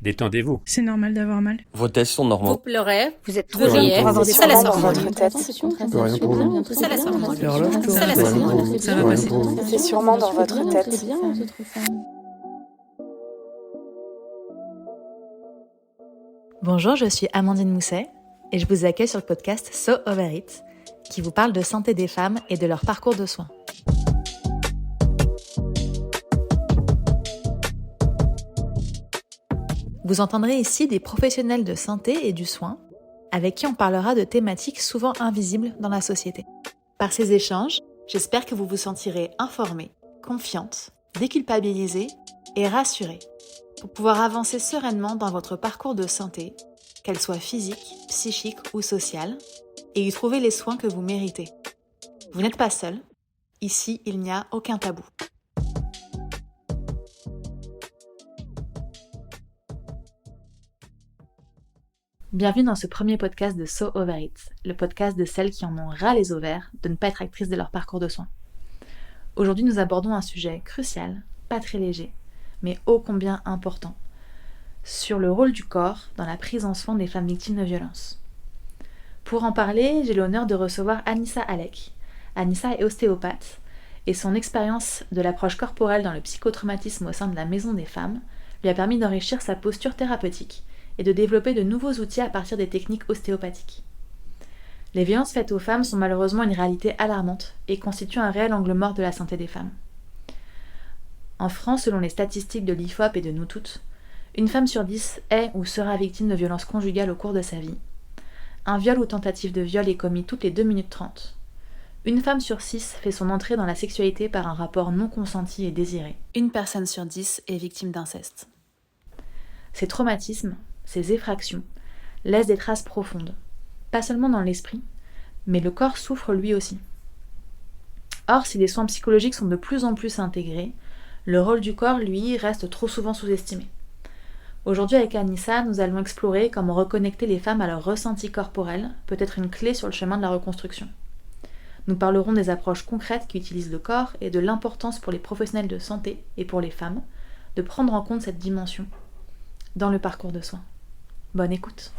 Détendez-vous. C'est normal d'avoir mal. Vos tests sont Vous normaux. pleurez, Vous êtes vous trop jeune riez, pour avoir des ça laisse problèmes dans hormones. votre tête. Ça laisse hormones. L'horloge tourne. Ça laisse hormones. Ça va passer. C'est sûrement dans votre tête. Bonjour, je suis Amandine Mousset et je vous accueille sur le podcast So Over It, qui vous parle de santé des femmes et de leur parcours de soins. Vous entendrez ici des professionnels de santé et du soin, avec qui on parlera de thématiques souvent invisibles dans la société. Par ces échanges, j'espère que vous vous sentirez informée, confiante, déculpabilisée et rassurée pour pouvoir avancer sereinement dans votre parcours de santé, qu'elle soit physique, psychique ou sociale, et y trouver les soins que vous méritez. Vous n'êtes pas seul, ici il n'y a aucun tabou. Bienvenue dans ce premier podcast de So Over It, le podcast de celles qui en ont ras les ovaires de ne pas être actrices de leur parcours de soins. Aujourd'hui, nous abordons un sujet crucial, pas très léger, mais ô combien important, sur le rôle du corps dans la prise en soin des femmes victimes de violences. Pour en parler, j'ai l'honneur de recevoir Anissa Alec. Anissa est ostéopathe et son expérience de l'approche corporelle dans le psychotraumatisme au sein de la Maison des femmes lui a permis d'enrichir sa posture thérapeutique et de développer de nouveaux outils à partir des techniques ostéopathiques. Les violences faites aux femmes sont malheureusement une réalité alarmante et constituent un réel angle mort de la santé des femmes. En France, selon les statistiques de l'IFOP et de Nous Toutes, une femme sur 10 est ou sera victime de violences conjugales au cours de sa vie. Un viol ou tentative de viol est commis toutes les 2 minutes 30. Une femme sur 6 fait son entrée dans la sexualité par un rapport non consenti et désiré. Une personne sur 10 est victime d'inceste. Ces traumatismes, ces effractions, laissent des traces profondes, pas seulement dans l'esprit, mais le corps souffre lui aussi. Or, si les soins psychologiques sont de plus en plus intégrés, le rôle du corps, lui, reste trop souvent sous-estimé. Aujourd'hui, avec Anissa, nous allons explorer comment reconnecter les femmes à leur ressenti corporel, peut être une clé sur le chemin de la reconstruction. Nous parlerons des approches concrètes qui utilisent le corps et de l'importance pour les professionnels de santé et pour les femmes de prendre en compte cette dimension dans le parcours de soins. Bonne écoute.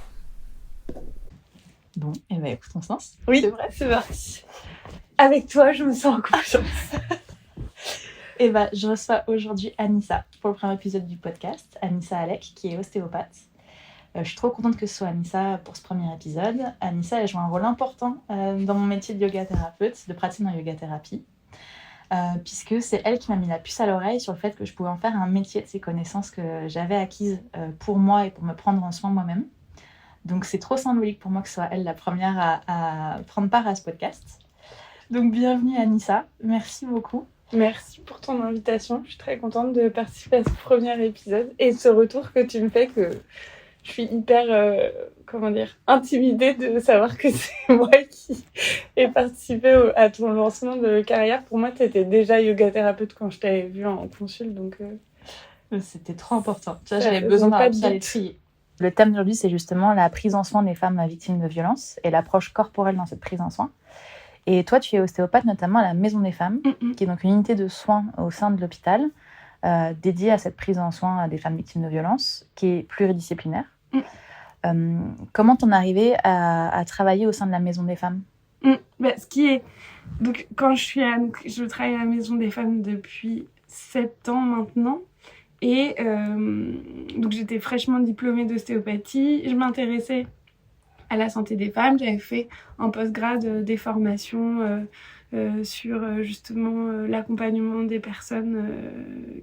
Bon, et bien écoute, on se lance. Oui, c'est vrai, c'est parti. Avec toi, je me sens en confiance. Et bien, je reçois aujourd'hui Anissa pour le premier épisode du podcast, Anissa Alec, qui est ostéopathe. Je suis trop contente que ce soit Anissa pour ce premier épisode. Anissa, elle joue un rôle important dans mon métier de yoga thérapeute, de pratique en yoga thérapie, puisque c'est elle qui m'a mis la puce à l'oreille sur le fait que je pouvais en faire un métier de ces connaissances que j'avais acquises pour moi et pour me prendre en soin moi-même. Donc c'est trop symbolique pour moi que ce soit elle la première à prendre part à ce podcast. Donc bienvenue Anissa, merci beaucoup. Merci pour ton invitation. Je suis très contente de participer à ce premier épisode et ce retour que tu me fais, que je suis hyper, intimidée de savoir que c'est moi qui ai participé à ton lancement de carrière. Pour moi, tu étais déjà yoga thérapeute quand je t'avais vue en consul, donc... C'était trop important. Tu vois, j'avais besoin d'un papier à l'étrier. Le thème d'aujourd'hui, c'est justement la prise en soin des femmes victimes de violences et l'approche corporelle dans cette prise en soin. Et toi, tu es ostéopathe notamment à la Maison des femmes, qui est donc une unité de soins au sein de l'hôpital, dédiée à cette prise en soin des femmes victimes de violences, qui est pluridisciplinaire. Comment t'en es arrivée à travailler au sein de la Maison des femmes ? Donc, quand je travaille à la Maison des femmes depuis 7 ans maintenant, et donc j'étais fraîchement diplômée d'ostéopathie, je m'intéressais à la santé des femmes, j'avais fait en post-grade des formations sur justement l'accompagnement des personnes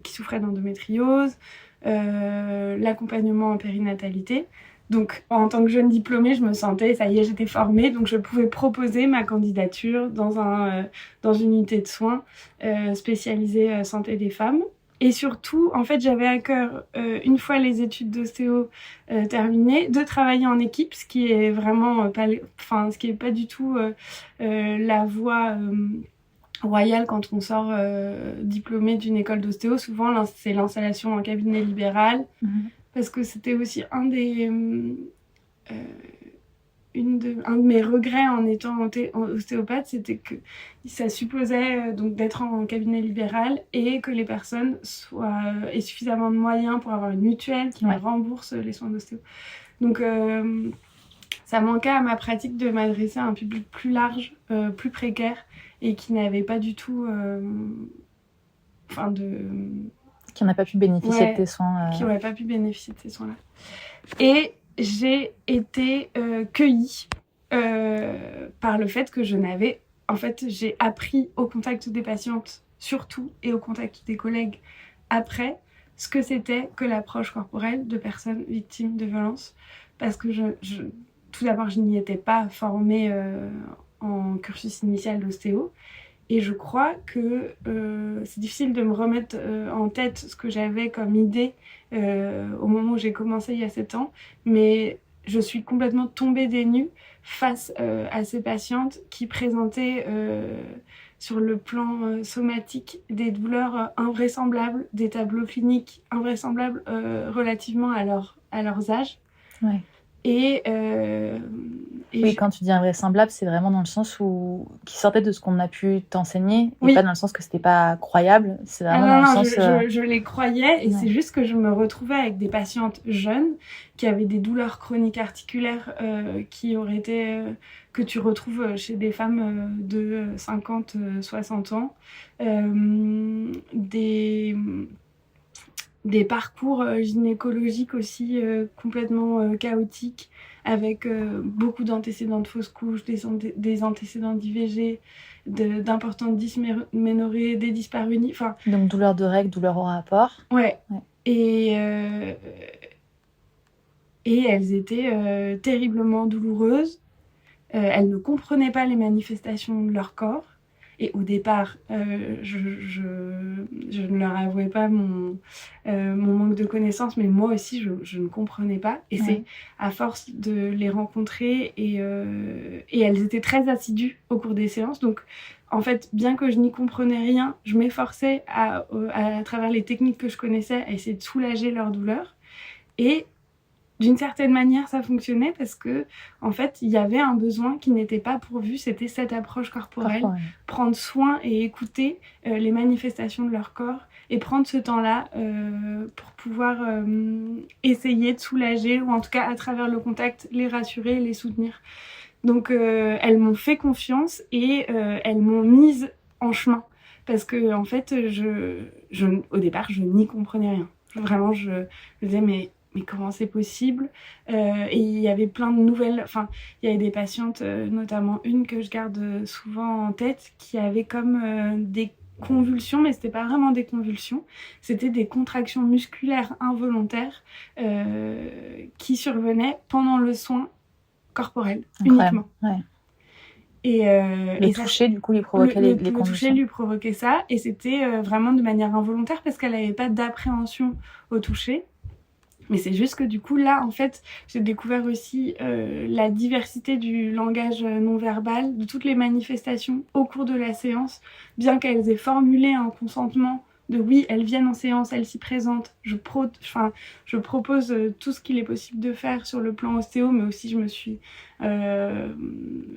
qui souffraient d'endométriose, l'accompagnement en périnatalité. Donc en tant que jeune diplômée, je me sentais, ça y est, j'étais formée, donc je pouvais proposer ma candidature dans une unité de soins spécialisée santé des femmes. Et surtout, en fait, j'avais à cœur, une fois les études d'ostéo terminées, de travailler en équipe, ce qui est vraiment ce qui est pas du tout la voie royale quand on sort diplômé d'une école d'ostéo. Souvent, c'est l'installation en cabinet libéral, parce que c'était aussi un de mes regrets en étant ostéopathe, c'était que ça supposait donc d'être en cabinet libéral et que les personnes aient suffisamment de moyens pour avoir une mutuelle qui leur rembourse les soins d'ostéo. Donc ça manquait à ma pratique de m'adresser à un public plus large, plus précaire et qui n'avait pas du tout... Qui n'a pas pu bénéficier de tes soins. Qui n'aurait pas pu bénéficier de ces soins-là. Et j'ai été cueillie par le fait que j'ai appris au contact des patientes, surtout, et au contact des collègues après, ce que c'était que l'approche corporelle de personnes victimes de violences. Parce que tout d'abord, je n'y étais pas formée en cursus initial d'ostéo. Et je crois que c'est difficile de me remettre en tête ce que j'avais comme idée au moment où j'ai commencé il y a 7 ans. Mais je suis complètement tombée des nues face à ces patientes qui présentaient sur le plan somatique des douleurs invraisemblables, des tableaux cliniques invraisemblables relativement à leurs âges. Ouais. Oui, quand tu dis invraisemblable, c'est vraiment dans le sens qui sortait de ce qu'on a pu t'enseigner, et pas dans le sens que c'était pas croyable. C'est vraiment dans le sens. Je les croyais, et c'est juste que je me retrouvais avec des patientes jeunes qui avaient des douleurs chroniques articulaires qui auraient été que tu retrouves chez des femmes de 50, 60 ans, des parcours gynécologiques aussi complètement chaotiques, avec beaucoup d'antécédents de fausses couches, des antécédents d'IVG, d'importantes dysménorrhées, des dyspareunies. Donc douleur de règles, douleur au rapport. Ouais. Et elles étaient terriblement douloureuses. Elles ne comprenaient pas les manifestations de leur corps. Et au départ, je ne leur avouais pas mon manque de connaissances, mais moi aussi, je ne comprenais pas. Et c'est à force de les rencontrer, et elles étaient très assidues au cours des séances. Donc, en fait, bien que je n'y comprenais rien, je m'efforçais à travers les techniques que je connaissais, à essayer de soulager leur douleur. Et d'une certaine manière, ça fonctionnait parce que, en fait, il y avait un besoin qui n'était pas pourvu. C'était cette approche corporelle. Prendre soin et écouter les manifestations de leur corps et prendre ce temps-là pour pouvoir essayer de soulager, ou en tout cas, à travers le contact, les rassurer, les soutenir. Donc, elles m'ont fait confiance et elles m'ont mise en chemin. Parce que, en fait, au départ, je n'y comprenais rien. Vraiment, je disais, mais comment c'est possible? Et il y avait plein de nouvelles... Enfin, il y avait des patientes, notamment une que je garde souvent en tête, qui avait comme des convulsions, mais c'était pas vraiment des convulsions, c'était des contractions musculaires involontaires qui survenaient pendant le soin corporel, uniquement. Ouais. Le toucher, du coup, lui provoquait les convulsions. Le toucher lui provoquait ça, et c'était vraiment de manière involontaire parce qu'elle n'avait pas d'appréhension au toucher. Mais c'est juste que du coup, là, en fait, j'ai découvert aussi la diversité du langage non-verbal, de toutes les manifestations au cours de la séance, bien qu'elles aient formulé un consentement de oui, elles viennent en séance, elles s'y présentent. Je propose tout ce qu'il est possible de faire sur le plan ostéo, mais aussi je me suis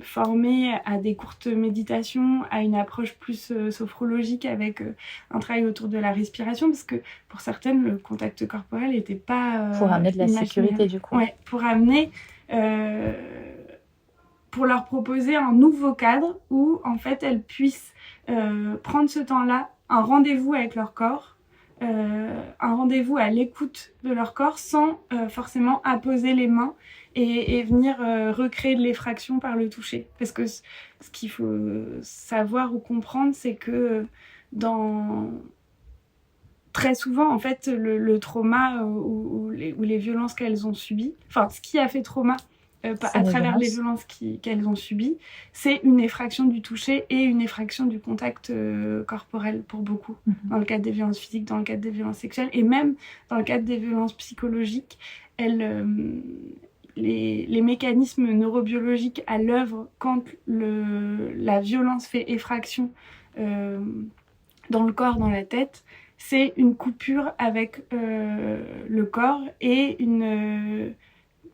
formée à des courtes méditations, à une approche plus sophrologique avec un travail autour de la respiration, parce que pour certaines, le contact corporel n'était pas... pour amener de la sécurité, du coup. Ouais, pour amener... pour leur proposer un nouveau cadre où, en fait, elles puissent prendre ce temps-là, un rendez-vous avec leur corps, un rendez-vous à l'écoute de leur corps sans forcément apposer les mains et venir recréer de l'effraction par le toucher. Parce que ce qu'il faut savoir ou comprendre, c'est que très souvent, en fait, le trauma ou les violences qu'elles ont subies, enfin, ce qui a fait trauma, à travers les violences qu'elles ont subies, c'est une effraction du toucher et une effraction du contact corporel pour beaucoup, dans le cadre des violences physiques, dans le cadre des violences sexuelles, et même dans le cadre des violences psychologiques. Les mécanismes neurobiologiques à l'œuvre quand la violence fait effraction dans le corps, dans la tête, c'est une coupure avec le corps et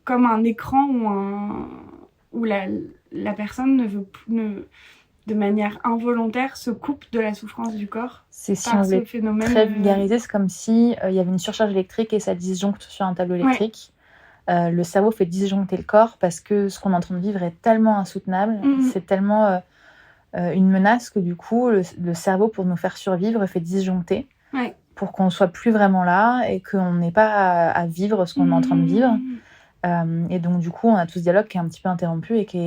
comme un écran ou où la personne ne veut de manière involontaire se coupe de la souffrance du corps. C'est si on voulait très vulgariser, c'est comme si il y avait une surcharge électrique et ça disjoncte sur un tableau électrique. Le cerveau fait disjoncter le corps parce que ce qu'on est en train de vivre est tellement insoutenable, c'est tellement une menace que du coup le cerveau, pour nous faire survivre, fait disjoncter pour qu'on soit plus vraiment là et qu'on n'ait pas à vivre ce qu'on est en train de vivre. Et donc du coup on a tout ce dialogue qui est un petit peu interrompu et qui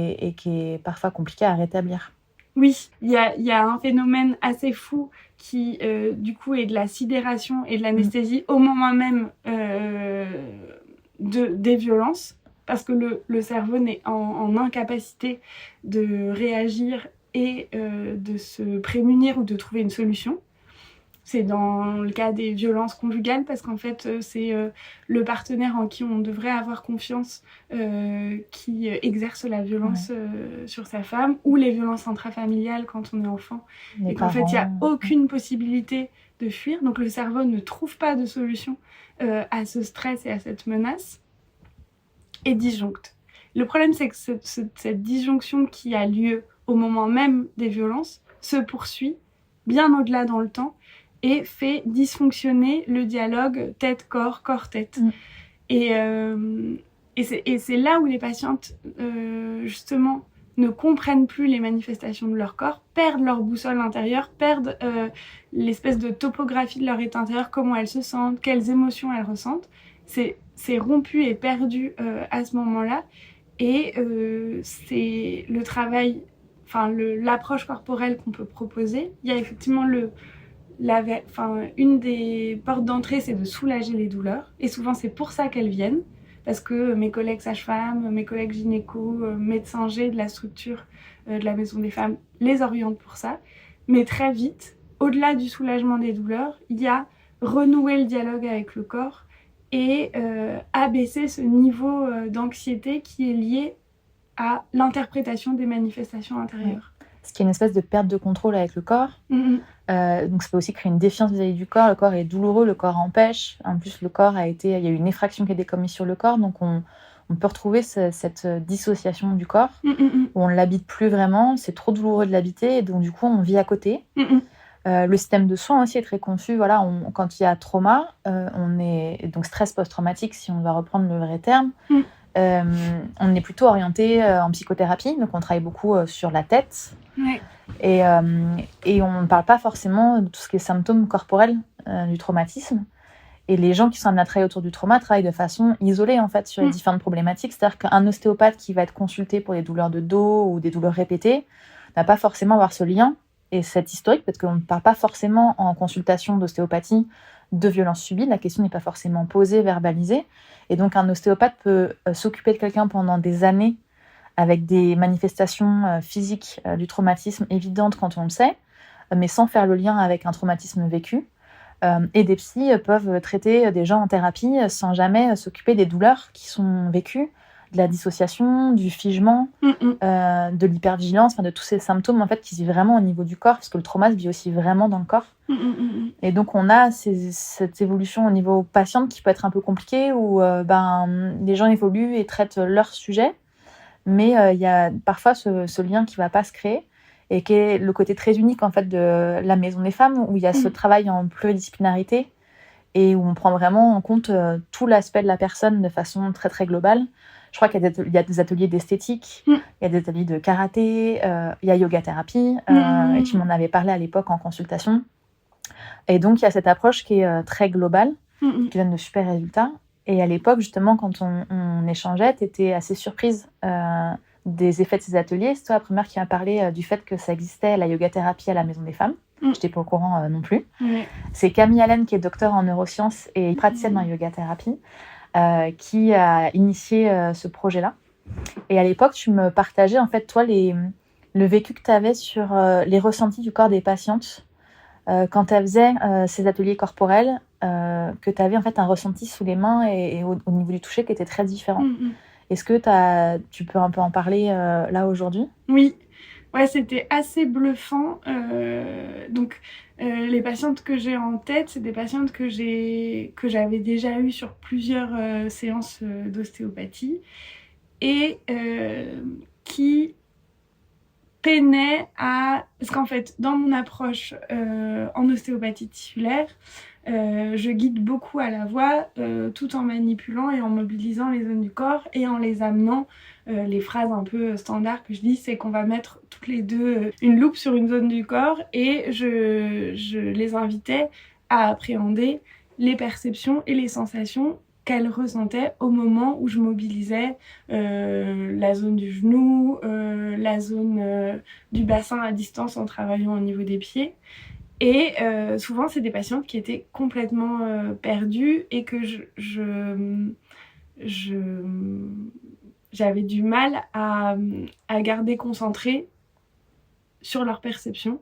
est parfois compliqué à rétablir. Oui, il y a un phénomène assez fou qui, du coup, est de la sidération et de l'anesthésie au moment même des violences, parce que le cerveau n'est en incapacité de réagir et de se prémunir ou de trouver une solution. C'est dans le cas des violences conjugales, parce qu'en fait, c'est le partenaire en qui on devrait avoir confiance qui exerce la violence sur sa femme, ou les violences intrafamiliales quand on est enfant. Et qu'en fait, il n'y a aucune possibilité de fuir. Donc le cerveau ne trouve pas de solution à ce stress et à cette menace, et disjoncte. Le problème, c'est que cette disjonction qui a lieu au moment même des violences se poursuit bien au-delà dans le temps, et fait dysfonctionner le dialogue tête-corps, corps-tête. Et c'est là où les patientes, justement, ne comprennent plus les manifestations de leur corps, perdent leur boussole intérieure, perdent l'espèce de topographie de leur état intérieur, comment elles se sentent, quelles émotions elles ressentent. C'est rompu et perdu à ce moment-là. Et c'est le travail, l'approche corporelle qu'on peut proposer. Il y a effectivement une des portes d'entrée, c'est de soulager les douleurs. Et souvent, c'est pour ça qu'elles viennent. Parce que mes collègues sages-femmes, mes collègues gynécos, médecins G de la structure de la Maison des Femmes les orientent pour ça. Mais très vite, au-delà du soulagement des douleurs, il y a renouer le dialogue avec le corps et abaisser ce niveau d'anxiété qui est lié à l'interprétation des manifestations intérieures. Ce qui est une espèce de perte de contrôle avec le corps. Donc ça peut aussi créer une défiance vis-à-vis du corps. Le corps est douloureux, le corps empêche. En plus, il y a eu une effraction qui a été commise sur le corps, donc on peut retrouver cette dissociation du corps où on ne l'habite plus vraiment. C'est trop douloureux de l'habiter, et donc du coup on vit à côté. Le système de soins aussi est très confus. Voilà, quand il y a trauma, on est donc stress post-traumatique, si on va reprendre le vrai terme. On est plutôt orienté en psychothérapie, donc on travaille beaucoup sur la tête. Et on ne parle pas forcément de tout ce qui est symptômes corporels du traumatisme. Et les gens qui sont amenés à travailler autour du trauma travaillent de façon isolée en fait sur les différentes problématiques. C'est-à-dire qu'un ostéopathe qui va être consulté pour des douleurs de dos ou des douleurs répétées n'a pas forcément à avoir ce lien et cet historique, parce qu'on ne parle pas forcément en consultation d'ostéopathie de violences subies. La question n'est pas forcément posée, verbalisée. Et donc un ostéopathe peut s'occuper de quelqu'un pendant des années avec des manifestations physiques du traumatisme évidentes quand on le sait, mais sans faire le lien avec un traumatisme vécu. Et des psys peuvent traiter des gens en thérapie sans jamais s'occuper des douleurs qui sont vécues, de la dissociation, du figement, de l'hypervigilance, de tous ces symptômes en fait, qui se vivent vraiment au niveau du corps, parce que le trauma se vit aussi vraiment dans le corps. Et donc on a cette évolution au niveau patiente qui peut être un peu compliquée, où les gens évoluent et traitent leur sujet, mais il y a parfois ce lien qui ne va pas se créer, et qui est le côté très unique en fait, de la Maison des Femmes, où il y a ce travail en pluridisciplinarité, et où on prend vraiment en compte tout l'aspect de la personne de façon très très globale. Je crois qu'il y a des ateliers d'esthétique, il y a des ateliers de karaté, il y a yoga thérapie, et tu m'en avais parlé à l'époque en consultation. Et donc il y a cette approche qui est très globale, qui donne de super résultats. Et à l'époque, justement, quand on échangeait, tu étais assez surprise des effets de ces ateliers. C'est toi la première qui m'a parlé du fait que ça existait, la yoga thérapie à la Maison des Femmes. Je n'étais pas au courant non plus. C'est Camille Allen, qui est docteur en neurosciences et praticienne en yoga thérapie, qui a initié ce projet-là. Et à l'époque, tu me partageais, en fait, toi, le vécu que tu avais sur les ressentis du corps des patientes quand tu faisais ces ateliers corporels, que tu avais en fait un ressenti sous les mains et au niveau du toucher qui était très différent. Est-ce que tu peux un peu en parler là aujourd'hui ? Oui, ouais, c'était assez bluffant. Les patientes que j'ai en tête, c'est des patientes que j'avais déjà eues sur plusieurs séances d'ostéopathie. et qui peinait à... Parce qu'en fait, dans mon approche en ostéopathie tissulaire, je guide beaucoup à la voix tout en manipulant et en mobilisant les zones du corps et en les amenant. Les phrases un peu standards que je dis, c'est qu'on va mettre toutes les deux une loupe sur une zone du corps et je les invitais à appréhender les perceptions et les sensations qu'elles ressentaient au moment où je mobilisais la zone du genou, la zone du bassin à distance en travaillant au niveau des pieds. Et souvent, c'est des patientes qui étaient complètement perdues et que j'avais du mal à garder concentrée sur leur perception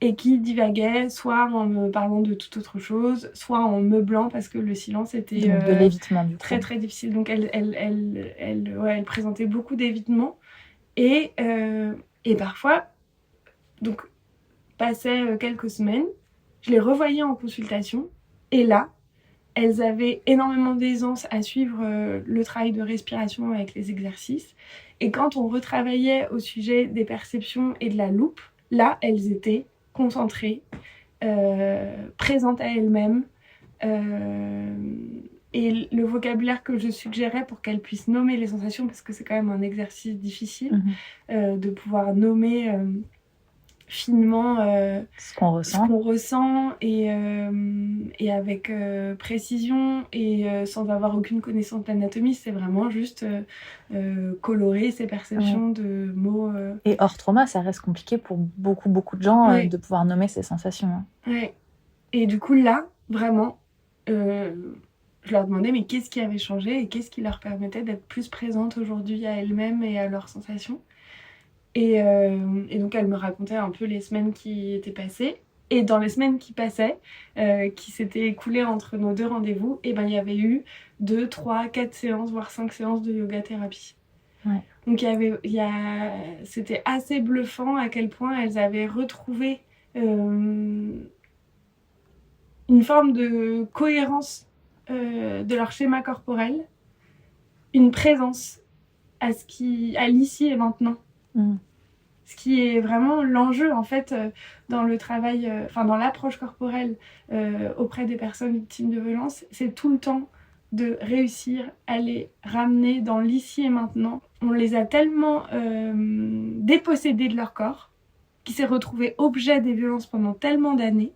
et qui divaguaient soit en me parlant de toute autre chose, soit en meublant parce que le silence était Donc de l'évitement, du coup. très très difficile. Donc elle présentait beaucoup d'évitement et parfois, donc passait quelques semaines, je les revoyais en consultation et là, elles avaient énormément d'aisance à suivre le travail de respiration avec les exercices. Et quand on retravaillait au sujet des perceptions et de la loupe, là, elles étaient concentrées, présentes à elles-mêmes. Et le vocabulaire que je suggérais pour qu'elles puissent nommer les sensations, parce que c'est quand même un exercice difficile, de pouvoir nommer... finement ce qu'on ressent et avec précision et sans avoir aucune connaissance d'anatomie, c'est vraiment juste colorer ses perceptions de mots. Et hors trauma, ça reste compliqué pour beaucoup de gens de pouvoir nommer ces sensations. Ouais. Et du coup là, vraiment, je leur demandais mais qu'est-ce qui avait changé et qu'est-ce qui leur permettait d'être plus présentes aujourd'hui à elles-mêmes et à leurs sensations. Et donc elle me racontait un peu les semaines qui étaient passées. Et dans les semaines qui passaient, qui s'étaient écoulées entre nos 2 rendez-vous, et ben il y avait eu 2, 3, 4 séances, voire 5 séances de yoga thérapie. Ouais. Donc c'était assez bluffant à quel point elles avaient retrouvé une forme de cohérence de leur schéma corporel, une présence à l'ici et maintenant. Ce qui est vraiment l'enjeu en fait dans le travail, dans l'approche corporelle auprès des personnes victimes de violence, c'est tout le temps de réussir à les ramener dans l'ici et maintenant. On les a tellement dépossédés de leur corps, qui s'est retrouvé objet des violences pendant tellement d'années,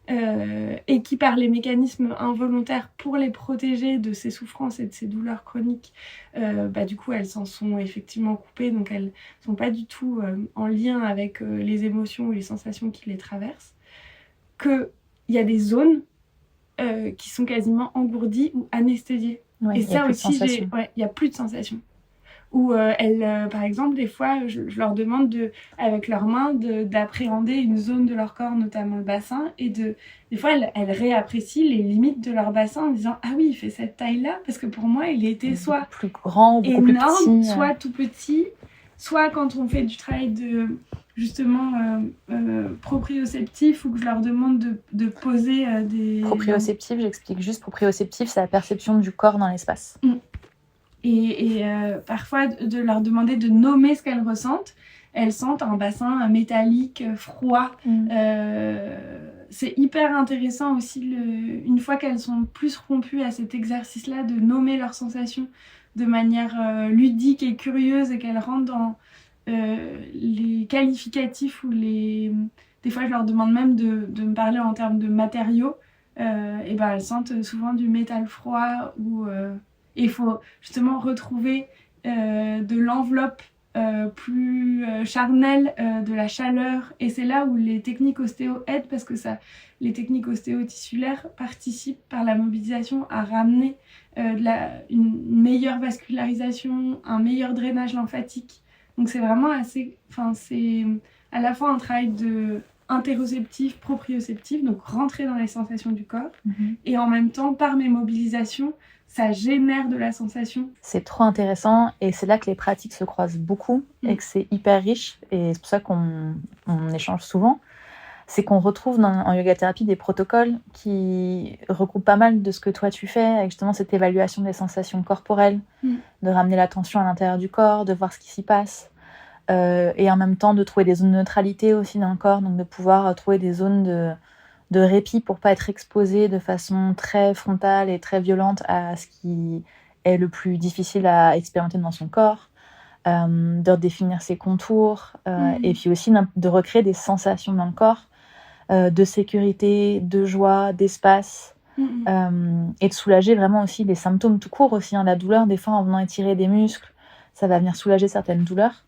et qui par les mécanismes involontaires pour les protéger de ces souffrances et de ces douleurs chroniques, du coup elles s'en sont effectivement coupées, donc elles sont pas du tout en lien avec les émotions ou les sensations qui les traversent, qu'il y a des zones qui sont quasiment engourdies ou anesthésiées. Et ça aussi, il n'y a plus de sensations. Où par exemple, des fois, je leur demande avec leurs mains d'appréhender une zone de leur corps, notamment le bassin, et des fois, elles réapprécient les limites de leur bassin en disant « Ah oui, il fait cette taille-là, parce que pour moi, il était soit plus grand, beaucoup énorme, plus petit, soit tout petit, soit quand on fait du travail de, justement, proprioceptif, ou que je leur demande de poser des... » Proprioceptif, j'explique juste, proprioceptif, c'est la perception du corps dans l'espace. Et parfois de leur demander de nommer ce qu'elles ressentent. Elles sentent un bassin métallique, froid. C'est hyper intéressant aussi, une fois qu'elles sont plus rompues à cet exercice-là, de nommer leurs sensations de manière ludique et curieuse, et qu'elles rentrent dans les qualificatifs ou des fois je leur demande même de me parler en termes de matériaux. Elles sentent souvent du métal froid ou... Et il faut justement retrouver de l'enveloppe plus charnelle, de la chaleur. Et c'est là où les techniques ostéo aident, parce que les techniques ostéo-tissulaires participent par la mobilisation à ramener une meilleure vascularisation, un meilleur drainage lymphatique. Donc c'est vraiment c'est à la fois un travail de interoceptif, proprioceptif, donc rentrer dans les sensations du corps, et en même temps, par mes mobilisations, ça génère de la sensation. C'est trop intéressant, et c'est là que les pratiques se croisent beaucoup et que c'est hyper riche, et c'est pour ça qu'on échange souvent. c'est qu'on retrouve en yoga thérapie des protocoles qui regroupent pas mal de ce que toi tu fais, avec justement cette évaluation des sensations corporelles, de ramener l'attention à l'intérieur du corps, de voir ce qui s'y passe, et en même temps de trouver des zones de neutralité aussi dans le corps, donc de pouvoir trouver des zones de répit pour pas être exposé de façon très frontale et très violente à ce qui est le plus difficile à expérimenter dans son corps. De redéfinir ses contours, et puis aussi de recréer des sensations dans le corps, de sécurité, de joie, d'espace, et de soulager vraiment aussi les symptômes tout court aussi, la douleur, des fois en venant étirer des muscles, ça va venir soulager certaines douleurs,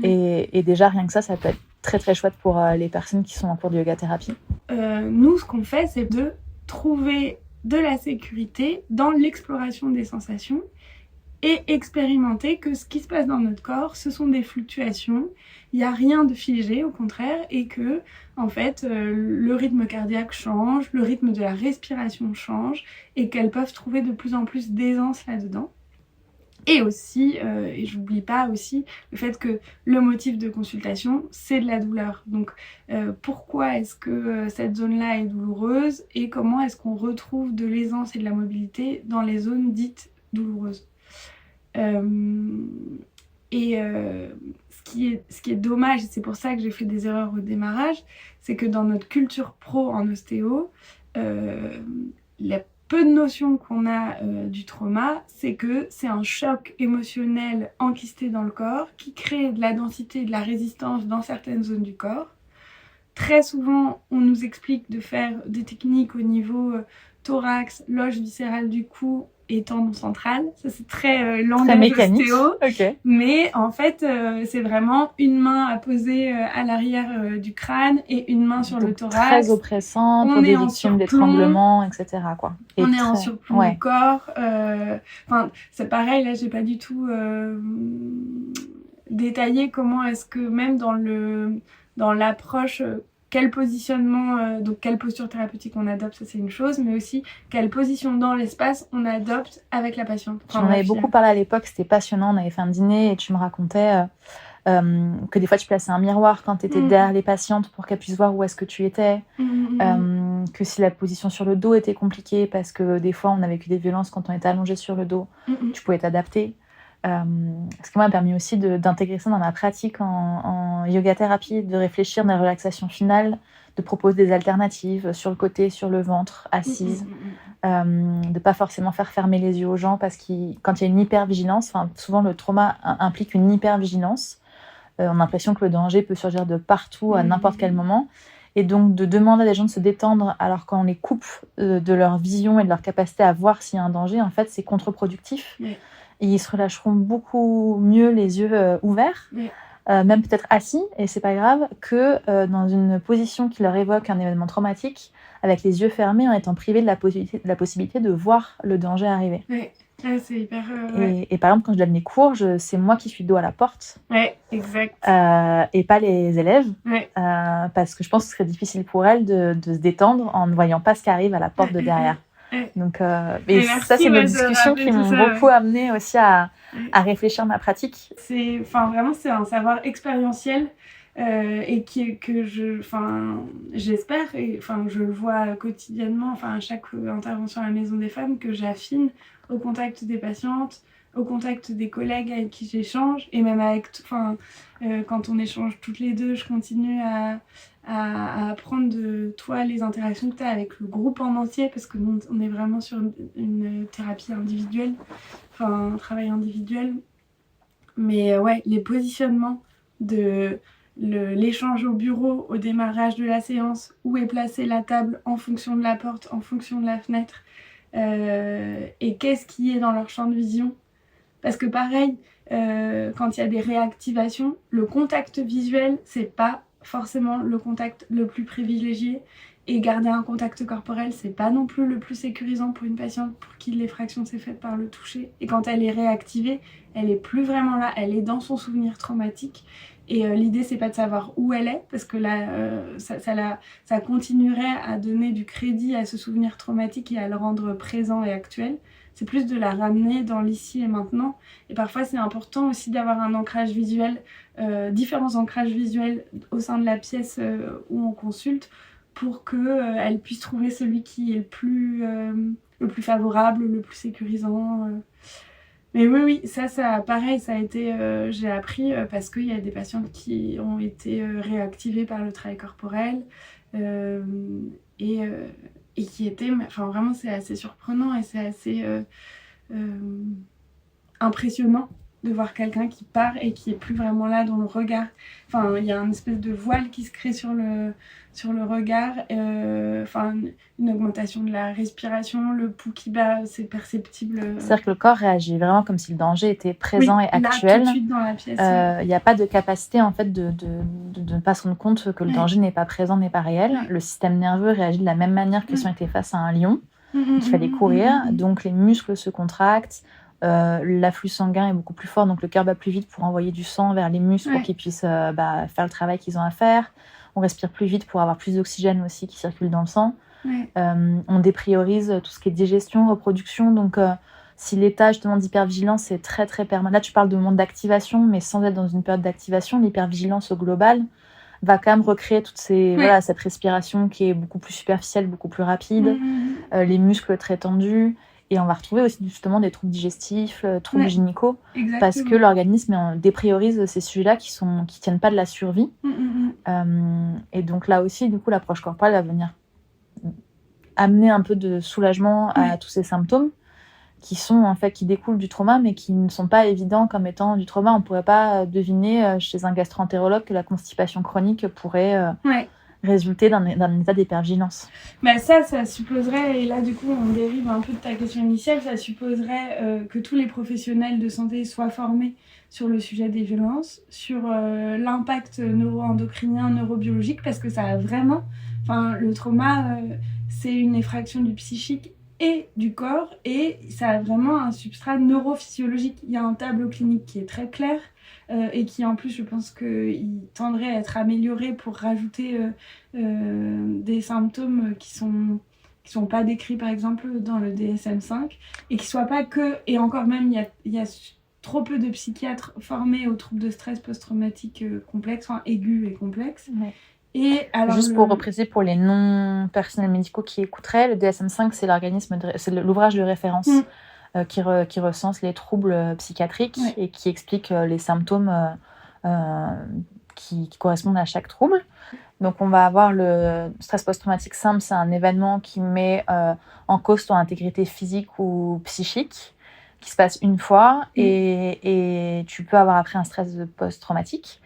et déjà rien que ça peut être très très chouette pour les personnes qui sont en cours de yoga thérapie. Nous, ce qu'on fait, c'est de trouver de la sécurité dans l'exploration des sensations et expérimenter que ce qui se passe dans notre corps, ce sont des fluctuations. Il n'y a rien de figé, au contraire, et que, en fait, le rythme cardiaque change, le rythme de la respiration change, et qu'elles peuvent trouver de plus en plus d'aisance là-dedans. Et aussi, et j'oublie pas aussi, le fait que le motif de consultation, c'est de la douleur. Donc, pourquoi est-ce que cette zone-là est douloureuse, et comment est-ce qu'on retrouve de l'aisance et de la mobilité dans les zones dites douloureuses. Ce qui est dommage, et c'est pour ça que j'ai fait des erreurs au démarrage, c'est que dans notre culture pro en ostéo, la peu de notions qu'on a du trauma, c'est que c'est un choc émotionnel enquisté dans le corps qui crée de la densité et de la résistance dans certaines zones du corps. Très souvent, on nous explique de faire des techniques au niveau thorax, loge viscérale du cou et tendon central. Ça, c'est très langage ostéo. Okay. Mais en fait, c'est vraiment une main à poser à l'arrière du crâne et une main sur le thorax. Très oppressant pour des victimes d'étranglement, etc. Quoi. Et on est en surplomb du corps. C'est pareil, là, j'ai pas du tout détaillé comment est-ce que même dans l'approche... quel positionnement, donc quelle posture thérapeutique on adopte, ça c'est une chose, mais aussi quelle position dans l'espace on adopte avec la patiente. On avait beaucoup parlé à l'époque, c'était passionnant, on avait fait un dîner et tu me racontais que des fois tu plaçais un miroir quand tu étais derrière les patientes pour qu'elles puissent voir où est-ce que tu étais, que si la position sur le dos était compliquée parce que des fois on a vécu des violences quand on était allongé sur le dos, tu pouvais t'adapter. Ce qui m'a permis aussi d'intégrer ça dans ma pratique en yoga thérapie, de réfléchir dans la relaxation finale, de proposer des alternatives sur le côté, sur le ventre, assise, de pas forcément faire fermer les yeux aux gens parce que quand il y a une hypervigilance, souvent le trauma implique une hypervigilance, on a l'impression que le danger peut surgir de partout à n'importe quel moment, et donc de demander à des gens de se détendre alors qu'on les coupe de leur vision et de leur capacité à voir s'il y a un danger, en fait c'est contre-productif. Et ils se relâcheront beaucoup mieux les yeux ouverts, même peut-être assis, et c'est pas grave, que dans une position qui leur évoque un événement traumatique, avec les yeux fermés, en étant privés de la possibilité de voir le danger arriver. C'est hyper... Et par exemple, quand je donne les cours, c'est moi qui suis dos à la porte. Exact. Et pas les élèves, parce que je pense que ce serait difficile pour elles de se détendre en ne voyant pas ce qui arrive à la porte de derrière. Donc, et ça, c'est des discussions qui m'ont beaucoup amené aussi à réfléchir ma pratique. Vraiment, c'est un savoir expérientiel et j'espère, et je le vois quotidiennement, à chaque intervention à la Maison des Femmes, que j'affine au contact des patientes, au contact des collègues avec qui j'échange, et même quand on échange toutes les deux, je continue à apprendre de toi les interactions que tu as avec le groupe en entier, parce que nous, on est vraiment sur une thérapie individuelle, un travail individuel. Mais les positionnements de l'échange au bureau au démarrage de la séance, où est placée la table en fonction de la porte, en fonction de la fenêtre, et qu'est-ce qui est dans leur champ de vision. Parce que pareil, quand il y a des réactivations, le contact visuel, c'est pas forcément le contact le plus privilégié, et garder un contact corporel, c'est pas non plus le plus sécurisant pour une patiente pour qui l'effraction s'est faite par le toucher, et quand elle est réactivée, elle est plus vraiment là, elle est dans son souvenir traumatique, et l'idée c'est pas de savoir où elle est, parce que là ça continuerait à donner du crédit à ce souvenir traumatique et à le rendre présent et actuel, c'est plus de la ramener dans l'ici et maintenant. Et parfois, c'est important aussi d'avoir un ancrage visuel, différents ancrages visuels au sein de la pièce où on consulte pour qu'elle puisse trouver celui qui est le plus favorable, le plus sécurisant. Mais oui, ça pareil, ça a été, j'ai appris parce qu'il y a des patientes qui ont été réactivées par le travail corporel et qui étaient, enfin vraiment c'est assez surprenant et c'est assez impressionnant de voir quelqu'un qui part et qui est plus vraiment là dans le regard. Enfin, il y a une espèce de voile qui se crée sur le regard, enfin une augmentation de la respiration, le pouls qui bat, c'est perceptible. C'est-à-dire que le corps réagit vraiment comme si le danger était présent et actuel. Là, tout de suite dans la pièce. Il n'y a pas de capacité en fait de ne pas se rendre compte que le danger n'est pas présent, n'est pas réel. Le système nerveux réagit de la même manière que si on était face à un lion, qu'il fallait courir. Donc les muscles se contractent. L'afflux sanguin est beaucoup plus fort, donc le cœur bat plus vite pour envoyer du sang vers les muscles pour qu'ils puissent faire le travail qu'ils ont à faire. On respire plus vite pour avoir plus d'oxygène aussi qui circule dans le sang. On dépriorise tout ce qui est digestion, reproduction. Donc si l'état justement d'hypervigilance est très très permanent, là tu parles de moment d'activation, mais sans être dans une période d'activation, l'hypervigilance au global va quand même recréer cette respiration qui est beaucoup plus superficielle, beaucoup plus rapide, les muscles très tendus. Et on va retrouver aussi justement des troubles digestifs, troubles gynécaux, parce que l'organisme dépriorise ces sujets-là qui tiennent pas de la survie. Et donc là aussi, du coup, l'approche corporelle va venir amener un peu de soulagement à tous ces symptômes qui découlent du trauma, mais qui ne sont pas évidents comme étant du trauma. On pourrait pas deviner chez un gastro-entérologue que la constipation chronique pourrait résulter d'un état d'hypervigilance. Ça supposerait, et là du coup on dérive un peu de ta question initiale, ça supposerait que tous les professionnels de santé soient formés sur le sujet des violences, sur l'impact neuro-endocrinien, neurobiologique, parce que ça a vraiment, le trauma c'est une effraction du psychique et du corps, et ça a vraiment un substrat neurophysiologique. Il y a un tableau clinique qui est très clair, et qui en plus je pense qu'il tendrait à être amélioré pour rajouter des symptômes qui sont pas décrits par exemple dans le DSM-5 et qui soient pas que, et encore même il y a trop peu de psychiatres formés aux troubles de stress post-traumatique complexes, aigus et complexes. Et alors juste pour repréciser pour les non-personnels médicaux qui écouteraient, le DSM-5 c'est l'ouvrage de référence qui recense les troubles psychiatriques et qui explique les symptômes qui correspondent à chaque trouble. Donc on va avoir le stress post-traumatique simple, c'est un événement qui met en cause ton intégrité physique ou psychique, qui se passe une fois et tu peux avoir après un stress post-traumatique.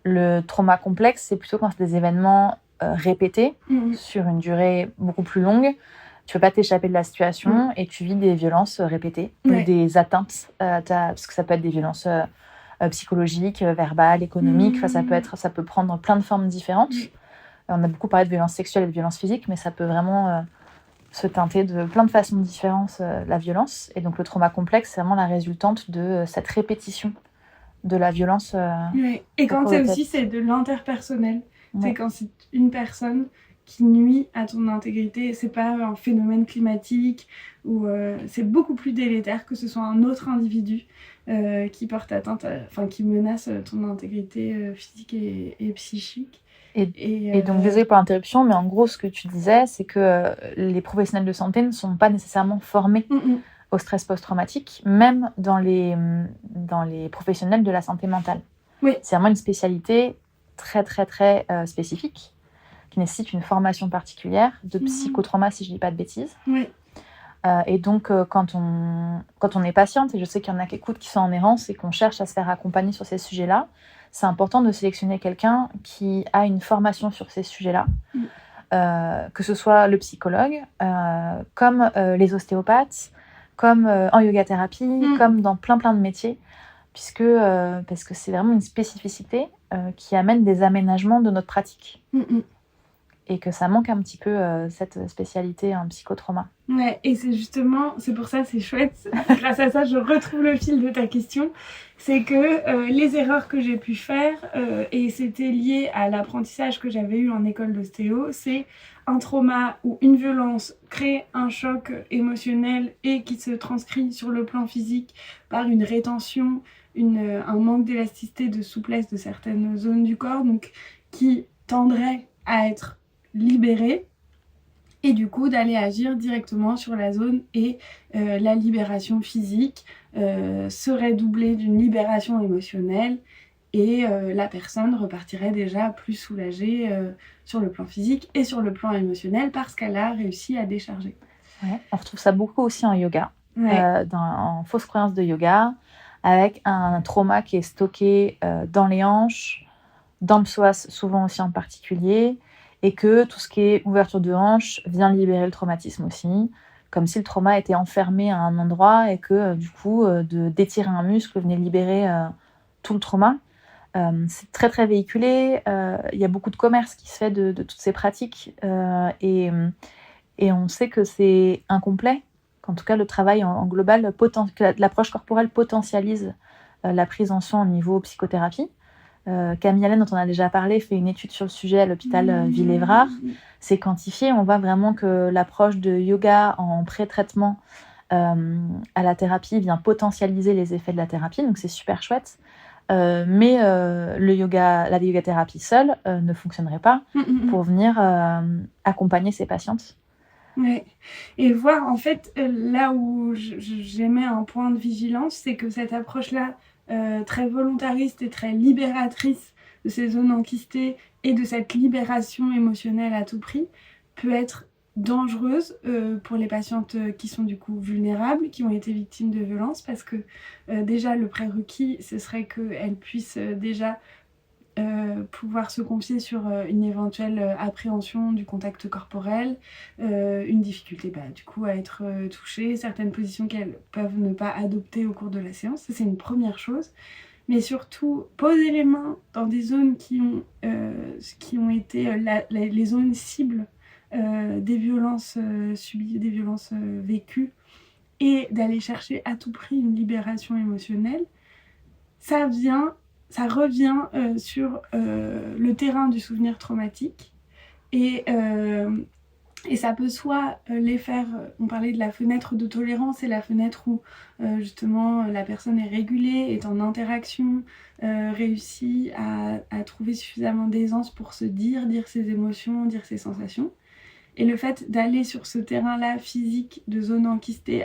Le trauma complexe, c'est plutôt quand c'est des événements répétés sur une durée beaucoup plus longue. Tu peux pas t'échapper de la situation et tu vis des violences répétées ou des atteintes, parce que ça peut être des violences psychologiques, verbales, économiques. Ça peut prendre plein de formes différentes. On a beaucoup parlé de violences sexuelles et de violences physiques, mais ça peut vraiment se teinter de plein de façons différentes, la violence. Et donc le trauma complexe, c'est vraiment la résultante de cette répétition de la violence. Et quand c'est de l'interpersonnel, c'est quand c'est une personne qui nuit à ton intégrité, c'est pas un phénomène climatique ou c'est beaucoup plus délétère que ce soit un autre individu qui porte atteinte, qui menace ton intégrité physique et psychique. Et donc désolée pour l'interruption, mais en gros ce que tu disais, c'est que les professionnels de santé ne sont pas nécessairement formés au stress post-traumatique, même dans les professionnels de la santé mentale. C'est vraiment une spécialité très très très spécifique, qui nécessite une formation particulière de psychotrauma, si je ne dis pas de bêtises. Et donc, quand on est patiente, et je sais qu'il y en a qui écoutent qui sont en errance et qu'on cherche à se faire accompagner sur ces sujets-là, c'est important de sélectionner quelqu'un qui a une formation sur ces sujets-là, que ce soit le psychologue, comme les ostéopathes, comme en yoga-thérapie, comme dans plein de métiers, parce que c'est vraiment une spécificité qui amène des aménagements de notre pratique. Et que ça manque un petit peu cette spécialité en psychotrauma. Et c'est pour ça c'est chouette. Grâce à ça, je retrouve le fil de ta question. C'est que les erreurs que j'ai pu faire, et c'était lié à l'apprentissage que j'avais eu en école d'ostéo, c'est un trauma ou une violence crée un choc émotionnel et qui se transcrit sur le plan physique par une rétention, un manque d'élasticité, de souplesse de certaines zones du corps, donc qui tendrait à être libérée, et du coup d'aller agir directement sur la zone, et la libération physique serait doublée d'une libération émotionnelle, et la personne repartirait déjà plus soulagée sur le plan physique et sur le plan émotionnel parce qu'elle a réussi à décharger. Ouais, on retrouve ça beaucoup aussi en yoga, Ouais. en fausse croyance de yoga, avec un trauma qui est stocké dans les hanches, dans le psoas souvent aussi en particulier, et que tout ce qui est ouverture de hanche vient libérer le traumatisme aussi, comme si le trauma était enfermé à un endroit et que du coup d'étirer un muscle venait libérer tout le trauma. C'est très très véhiculé, il y a beaucoup de commerce qui se fait de toutes ces pratiques, et on sait que c'est incomplet, qu'en tout cas le travail en global, que l'approche corporelle potentialise la prise en soin au niveau psychothérapie. Camille Allen, dont on a déjà parlé, fait une étude sur le sujet à l'hôpital Ville-Évrard. C'est quantifié, on voit vraiment que l'approche de yoga en pré-traitement à la thérapie vient potentialiser les effets de la thérapie, donc c'est super chouette. Mais la yoga thérapie seule ne fonctionnerait pas pour venir accompagner ces patientes. Ouais. Et voir, en fait, là où j'émets un point de vigilance, c'est que cette approche-là, très volontariste et très libératrice de ces zones enquistées et de cette libération émotionnelle à tout prix, peut être dangereuse pour les patientes qui sont du coup vulnérables, qui ont été victimes de violences, parce que déjà le prérequis, ce serait qu'elles puissent déjà pouvoir se confier sur une éventuelle appréhension du contact corporel, une difficulté du coup à être touchée, certaines positions qu'elles peuvent ne pas adopter au cours de la séance. Ça, c'est une première chose. Mais surtout, poser les mains dans des zones qui ont été les zones cibles des violences subies, des violences vécues, et d'aller chercher à tout prix une libération émotionnelle, ça revient sur le terrain du souvenir traumatique, et ça peut soit les faire, on parlait de la fenêtre de tolérance, c'est la fenêtre où justement la personne est régulée, est en interaction, réussit à trouver suffisamment d'aisance pour se dire ses émotions, dire ses sensations. Et le fait d'aller sur ce terrain-là physique de zone enquistée,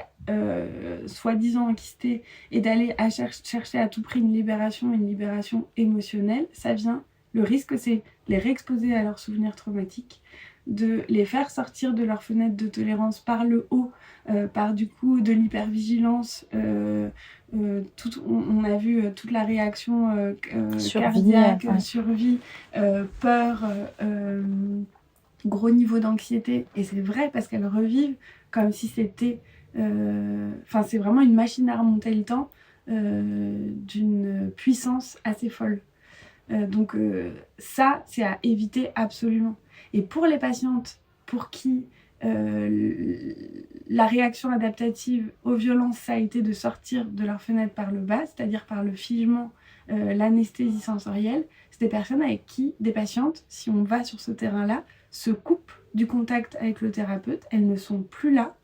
soi-disant enquistée, et d'aller chercher à tout prix une libération émotionnelle, ça vient. Le risque, c'est les réexposer à leurs souvenirs traumatiques, de les faire sortir de leur fenêtre de tolérance par le haut, par du coup de l'hypervigilance. On a vu toute la réaction cardiaque, survie, peur, gros niveau d'anxiété, et c'est vrai parce qu'elles revivent comme si c'était c'est vraiment une machine à remonter le temps d'une puissance assez folle. Donc ça, c'est à éviter absolument. Et pour les patientes pour qui la réaction adaptative aux violences, ça a été de sortir de leur fenêtre par le bas, c'est-à-dire par le figement, l'anesthésie sensorielle, c'est des personnes avec qui, des patientes, si on va sur ce terrain-là, se coupent du contact avec le thérapeute, elles ne sont plus là.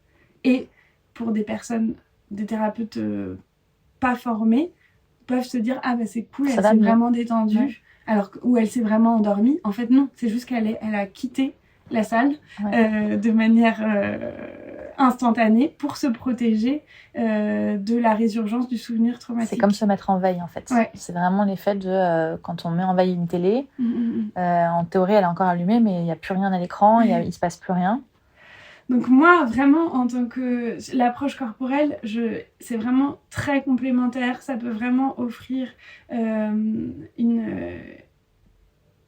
Et pour des personnes, des thérapeutes pas formés, peuvent se dire « Ah c'est cool, elle s'est vraiment détendue », ou elle s'est vraiment endormie. En fait non, c'est juste qu'elle a quitté la salle de manière instantanée pour se protéger de la résurgence du souvenir traumatique. C'est comme se mettre en veille en fait. Ouais. C'est vraiment l'effet de quand on met en veille une télé, en théorie elle est encore allumée mais il n'y a plus rien à l'écran, il ne se passe plus rien. Donc moi, vraiment, en tant que l'approche corporelle, c'est vraiment très complémentaire. Ça peut vraiment offrir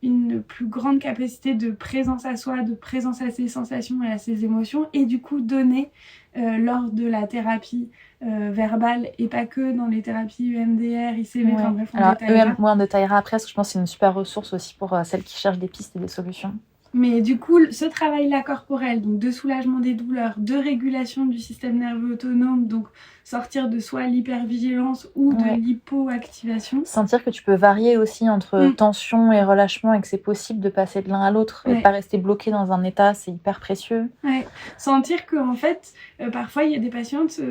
une plus grande capacité de présence à soi, de présence à ses sensations et à ses émotions, et du coup donner lors de la thérapie verbale, et pas que dans les thérapies EMDR, ICV, enfin bref, on détaillera. On détaillera après, parce que je pense que c'est une super ressource aussi pour celles qui cherchent des pistes et des solutions. Mais du coup, ce travail-là corporel, donc de soulagement des douleurs, de régulation du système nerveux autonome, donc sortir de soit l'hypervigilance ou de l'hypoactivation. Sentir que tu peux varier aussi entre tension et relâchement et que c'est possible de passer de l'un à l'autre et de pas rester bloqué dans un état, c'est hyper précieux. Ouais. Sentir qu'en fait, parfois il y a des patientes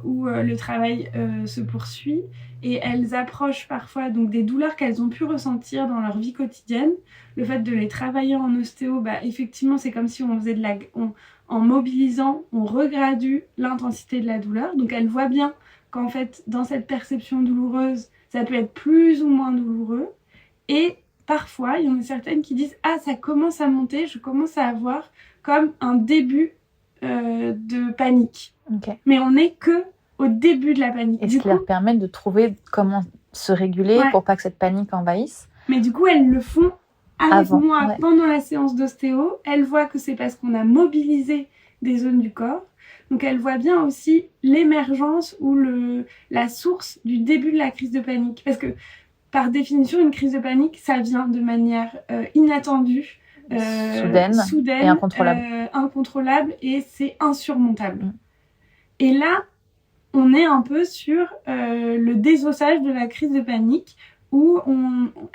où le travail se poursuit et elles approchent parfois donc des douleurs qu'elles ont pu ressentir dans leur vie quotidienne. Le fait de les travailler en ostéo, effectivement, c'est comme si on faisait en mobilisant, on regradue l'intensité de la douleur. Donc elles voient bien qu'en fait, dans cette perception douloureuse, ça peut être plus ou moins douloureux. Et parfois, il y en a certaines qui disent « Ah, ça commence à monter, je commence à avoir comme un début de panique. Okay. » Mais on n'est que au début de la panique. Et ce qui leur permet de trouver comment se réguler pour pas que cette panique envahisse. Mais du coup, elles le font avec moi pendant la séance d'ostéo. Elles voient que c'est parce qu'on a mobilisé des zones du corps. Donc elles voient bien aussi l'émergence ou la source du début de la crise de panique. Parce que par définition, une crise de panique, ça vient de manière inattendue, soudaine et incontrôlable et c'est insurmontable. Et là, on est un peu sur le désossage de la crise de panique où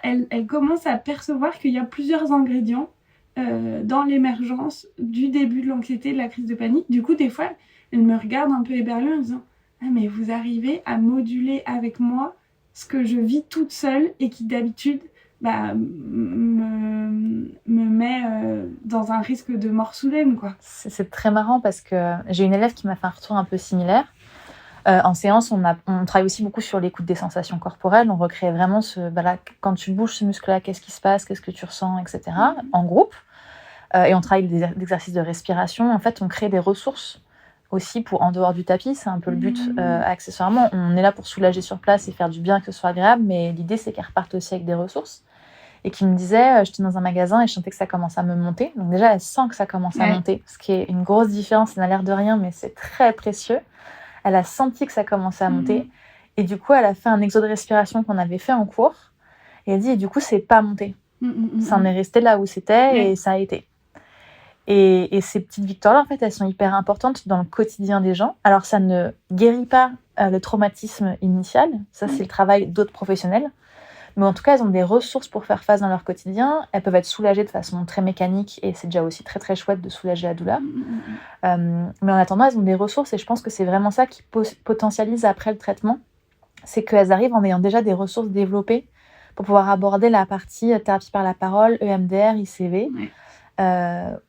elle commence à percevoir qu'il y a plusieurs ingrédients dans l'émergence du début de l'anxiété, de la crise de panique. Du coup, des fois, elle me regarde un peu éberluée en disant « Ah, mais vous arrivez à moduler avec moi ce que je vis toute seule et qui d'habitude me met dans un risque de mort soudaine, quoi. » C'est très marrant parce que j'ai une élève qui m'a fait un retour un peu similaire. En séance, on travaille aussi beaucoup sur l'écoute des sensations corporelles. On recrée vraiment quand tu bouges ce muscle-là, qu'est-ce qui se passe, qu'est-ce que tu ressens, etc. En groupe. Et on travaille des exercices de respiration. En fait, on crée des ressources aussi pour en dehors du tapis. C'est un peu le but accessoirement. On est là pour soulager sur place et faire du bien, que ce soit agréable. Mais l'idée, c'est qu'elle reparte aussi avec des ressources. Et qui me disait, j'étais dans un magasin et je sentais que ça commençait à me monter. Donc déjà, elle sent que ça commence à monter. Ce qui est une grosse différence. Ça n'a l'air de rien, mais c'est très précieux. Elle a senti que ça commençait à monter. Et du coup, elle a fait un exo de respiration qu'on avait fait en cours. Et elle dit, et du coup, c'est pas monté. Ça en est resté là où c'était et ça a été. Et ces petites victoires-là, en fait, elles sont hyper importantes dans le quotidien des gens. Alors, ça ne guérit pas le traumatisme initial. Ça, c'est le travail d'autres professionnels. Mais en tout cas, elles ont des ressources pour faire face dans leur quotidien. Elles peuvent être soulagées de façon très mécanique et c'est déjà aussi très très chouette de soulager la douleur. Mais en attendant, elles ont des ressources et je pense que c'est vraiment ça qui potentialise après le traitement. C'est qu'elles arrivent en ayant déjà des ressources développées pour pouvoir aborder la partie thérapie par la parole, EMDR, ICV,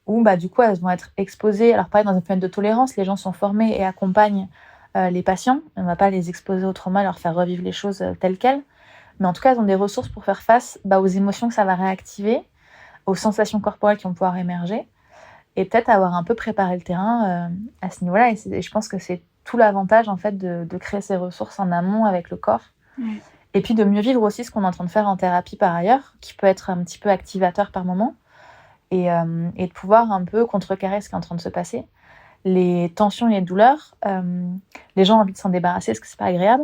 où du coup elles vont être exposées. Alors pareil, dans une fenêtre de tolérance, les gens sont formés et accompagnent les patients. On ne va pas les exposer au trauma, leur faire revivre les choses telles quelles. Mais en tout cas, elles ont des ressources pour faire face aux émotions que ça va réactiver, aux sensations corporelles qui vont pouvoir émerger, et peut-être avoir un peu préparé le terrain à ce niveau-là. Et je pense que c'est tout l'avantage en fait de créer ces ressources en amont avec le corps. Et puis de mieux vivre aussi ce qu'on est en train de faire en thérapie par ailleurs, qui peut être un petit peu activateur par moment, et de pouvoir un peu contrecarrer ce qui est en train de se passer. Les tensions et les douleurs, les gens ont envie de s'en débarrasser parce que c'est pas agréable,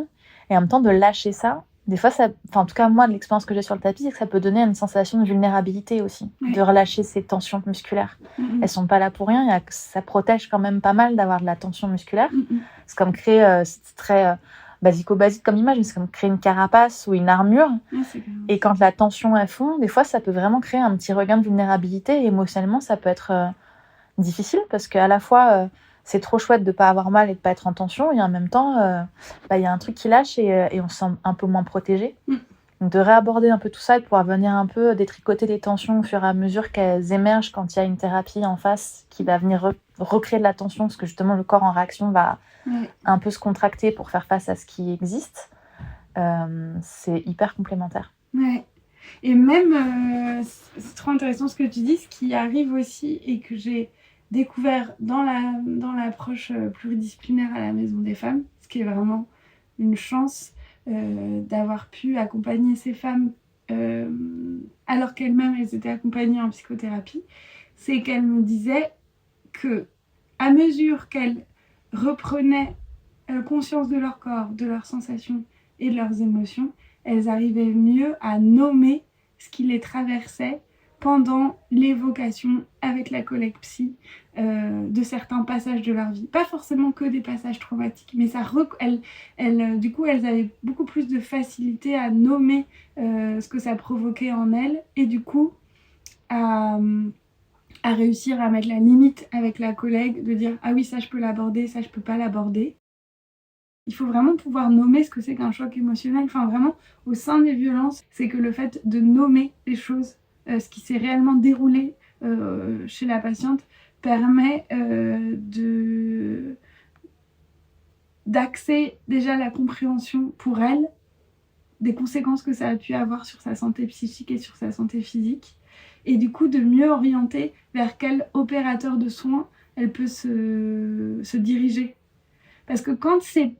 et en même temps de lâcher ça. Des fois, en tout cas, moi, de l'expérience que j'ai sur le tapis, c'est que ça peut donner une sensation de vulnérabilité aussi, de relâcher ces tensions musculaires. Elles sont pas là pour rien, ça protège quand même pas mal d'avoir de la tension musculaire. C'est comme créer, c'est très basique comme image, mais c'est comme créer une carapace ou une armure. Et quand la tension est fond, des fois, ça peut vraiment créer un petit regain de vulnérabilité. Et émotionnellement, ça peut être difficile parce qu'à la fois... c'est trop chouette de ne pas avoir mal et de ne pas être en tension. Et en même temps, y a un truc qui lâche et on se sent un peu moins protégé. Donc de réaborder un peu tout ça et de pouvoir venir un peu détricoter les tensions au fur et à mesure qu'elles émergent quand il y a une thérapie en face qui va venir recréer de la tension parce que justement le corps en réaction va un peu se contracter pour faire face à ce qui existe. C'est hyper complémentaire. Ouais. Et même, c'est trop intéressant ce que tu dis, ce qui arrive aussi et que j'ai découvert dans l'approche pluridisciplinaire à la Maison des Femmes, ce qui est vraiment une chance d'avoir pu accompagner ces femmes alors qu'elles-mêmes elles étaient accompagnées en psychothérapie, c'est qu'elles me disaient que à mesure qu'elles reprenaient conscience de leur corps, de leurs sensations et de leurs émotions, elles arrivaient mieux à nommer ce qui les traversait pendant l'évocation avec la collègue psy de certains passages de leur vie. Pas forcément que des passages traumatiques, mais du coup, elles avaient beaucoup plus de facilité à nommer ce que ça provoquait en elles, et du coup, à réussir à mettre la limite avec la collègue, de dire « Ah oui, ça je peux l'aborder, ça je peux pas l'aborder ». Il faut vraiment pouvoir nommer ce que c'est qu'un choc émotionnel. Enfin, vraiment, au sein des violences, c'est que le fait de nommer les choses, ce qui s'est réellement déroulé chez la patiente, permet d'axer déjà la compréhension pour elle des conséquences que ça a pu avoir sur sa santé psychique et sur sa santé physique, et du coup de mieux orienter vers quel opérateur de soins elle peut se diriger. Parce que quand c'est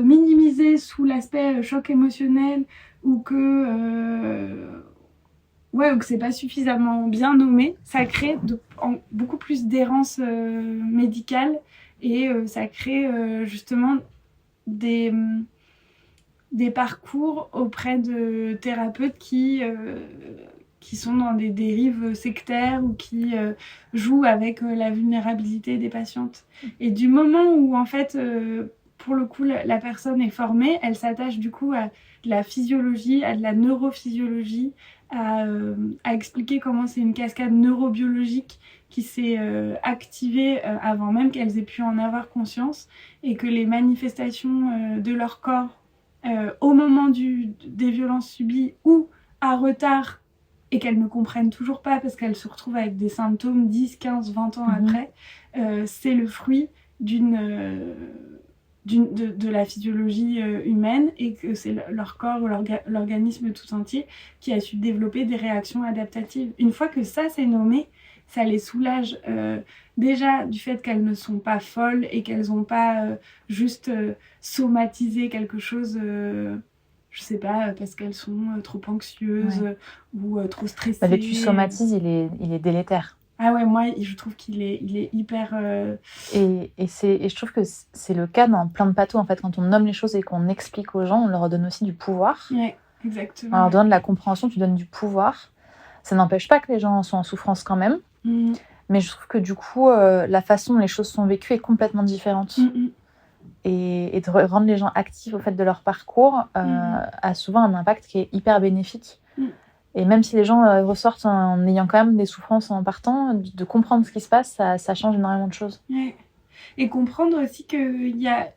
minimisé sous l'aspect choc émotionnel, ou que c'est pas suffisamment bien nommé, ça crée beaucoup plus d'errance médicale, et ça crée justement des parcours auprès de thérapeutes qui sont dans des dérives sectaires, ou qui jouent avec la vulnérabilité des patientes. Et du moment où, en fait, pour le coup, la personne est formée, elle s'attache du coup à de la physiologie, à de la neurophysiologie, à expliquer comment c'est une cascade neurobiologique qui s'est activée avant même qu'elles aient pu en avoir conscience, et que les manifestations de leur corps au moment des violences subies, ou à retard, et qu'elles ne comprennent toujours pas parce qu'elles se retrouvent avec des symptômes 10, 15, 20 ans après, c'est le fruit de la physiologie humaine, et que c'est leur corps ou l'organisme tout entier qui a su développer des réactions adaptatives. Une fois que ça c'est nommé, ça les soulage déjà du fait qu'elles ne sont pas folles, et qu'elles n'ont pas juste somatisé quelque chose, je sais pas, parce qu'elles sont trop anxieuses, ou trop stressées. Dès que tu somatises, il est délétère. Ah ouais, moi je trouve qu'il est hyper... Et je trouve que c'est le cas dans plein de pathos, en fait. Quand on nomme les choses et qu'on explique aux gens, on leur donne aussi du pouvoir. Ouais, exactement. On leur donne de la compréhension, tu donnes du pouvoir. Ça n'empêche pas que les gens sont en souffrance quand même. Mais je trouve que du coup, la façon dont les choses sont vécues est complètement différente. Et de rendre les gens actifs au fait de leur parcours a souvent un impact qui est hyper bénéfique. Et même si les gens ressortent en ayant quand même des souffrances en partant, de comprendre ce qui se passe, ça change énormément de choses. Ouais. Et comprendre aussi qu'il y a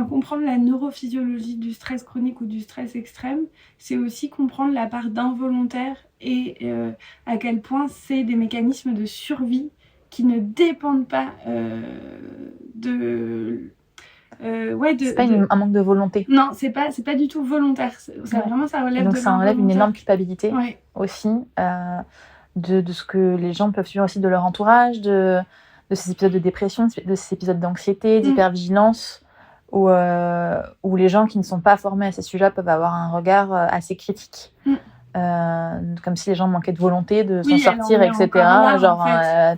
comprendre la neurophysiologie du stress chronique ou du stress extrême, c'est aussi comprendre la part d'involontaire, et à quel point c'est des mécanismes de survie qui ne dépendent pas c'est pas un manque de volonté. Non, c'est pas du tout volontaire. Vraiment, ça relève donc de ça enlève une énorme culpabilité aussi, de ce que les gens peuvent suivre aussi de leur entourage, de ces épisodes de dépression, de ces épisodes d'anxiété, d'hypervigilance, où les gens qui ne sont pas formés à ces sujets peuvent avoir un regard assez critique. Comme si les gens manquaient de volonté de s'en sortir, etc. Genre,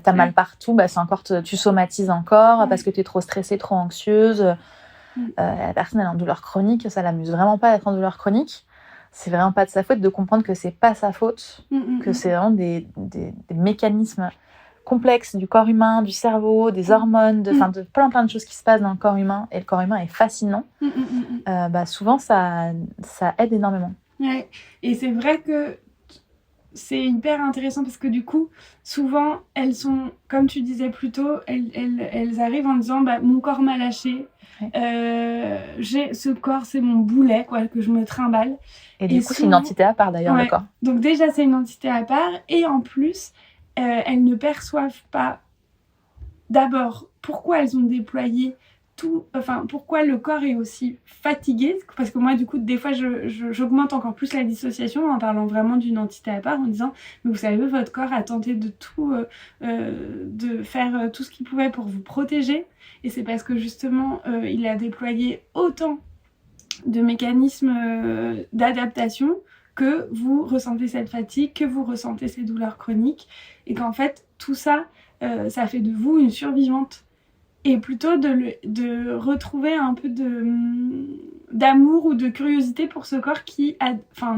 t'as mal partout, c'est encore tu somatises encore parce que t'es trop stressée, trop anxieuse. La personne elle est en douleur chronique, ça l'amuse vraiment pas d'être en douleur chronique. C'est vraiment pas de sa faute, de comprendre que c'est pas sa faute, que c'est vraiment des mécanismes complexes du corps humain, du cerveau, des hormones, de plein de choses qui se passent dans le corps humain, et le corps humain est fascinant. Souvent ça aide énormément. Ouais. Et c'est vrai que c'est hyper intéressant, parce que du coup, souvent, elles sont, comme tu disais plus tôt, elles arrivent en disant mon corps m'a lâché, ce corps c'est mon boulet, que je me trimballe. Et du coup, c'est une entité à part d'ailleurs, le corps. Donc déjà, c'est une entité à part, et en plus, elles ne perçoivent pas d'abord pourquoi elles ont déployé pourquoi le corps est aussi fatigué, parce que moi du coup des fois j'augmente encore plus la dissociation en parlant vraiment d'une entité à part, en disant mais vous savez, votre corps a tenté de de faire tout ce qu'il pouvait pour vous protéger, et c'est parce que justement il a déployé autant de mécanismes d'adaptation que vous ressentez cette fatigue, que vous ressentez ces douleurs chroniques, et qu'en fait tout ça ça fait de vous une survivante. Et plutôt de retrouver un peu d'amour ou de curiosité pour ce corps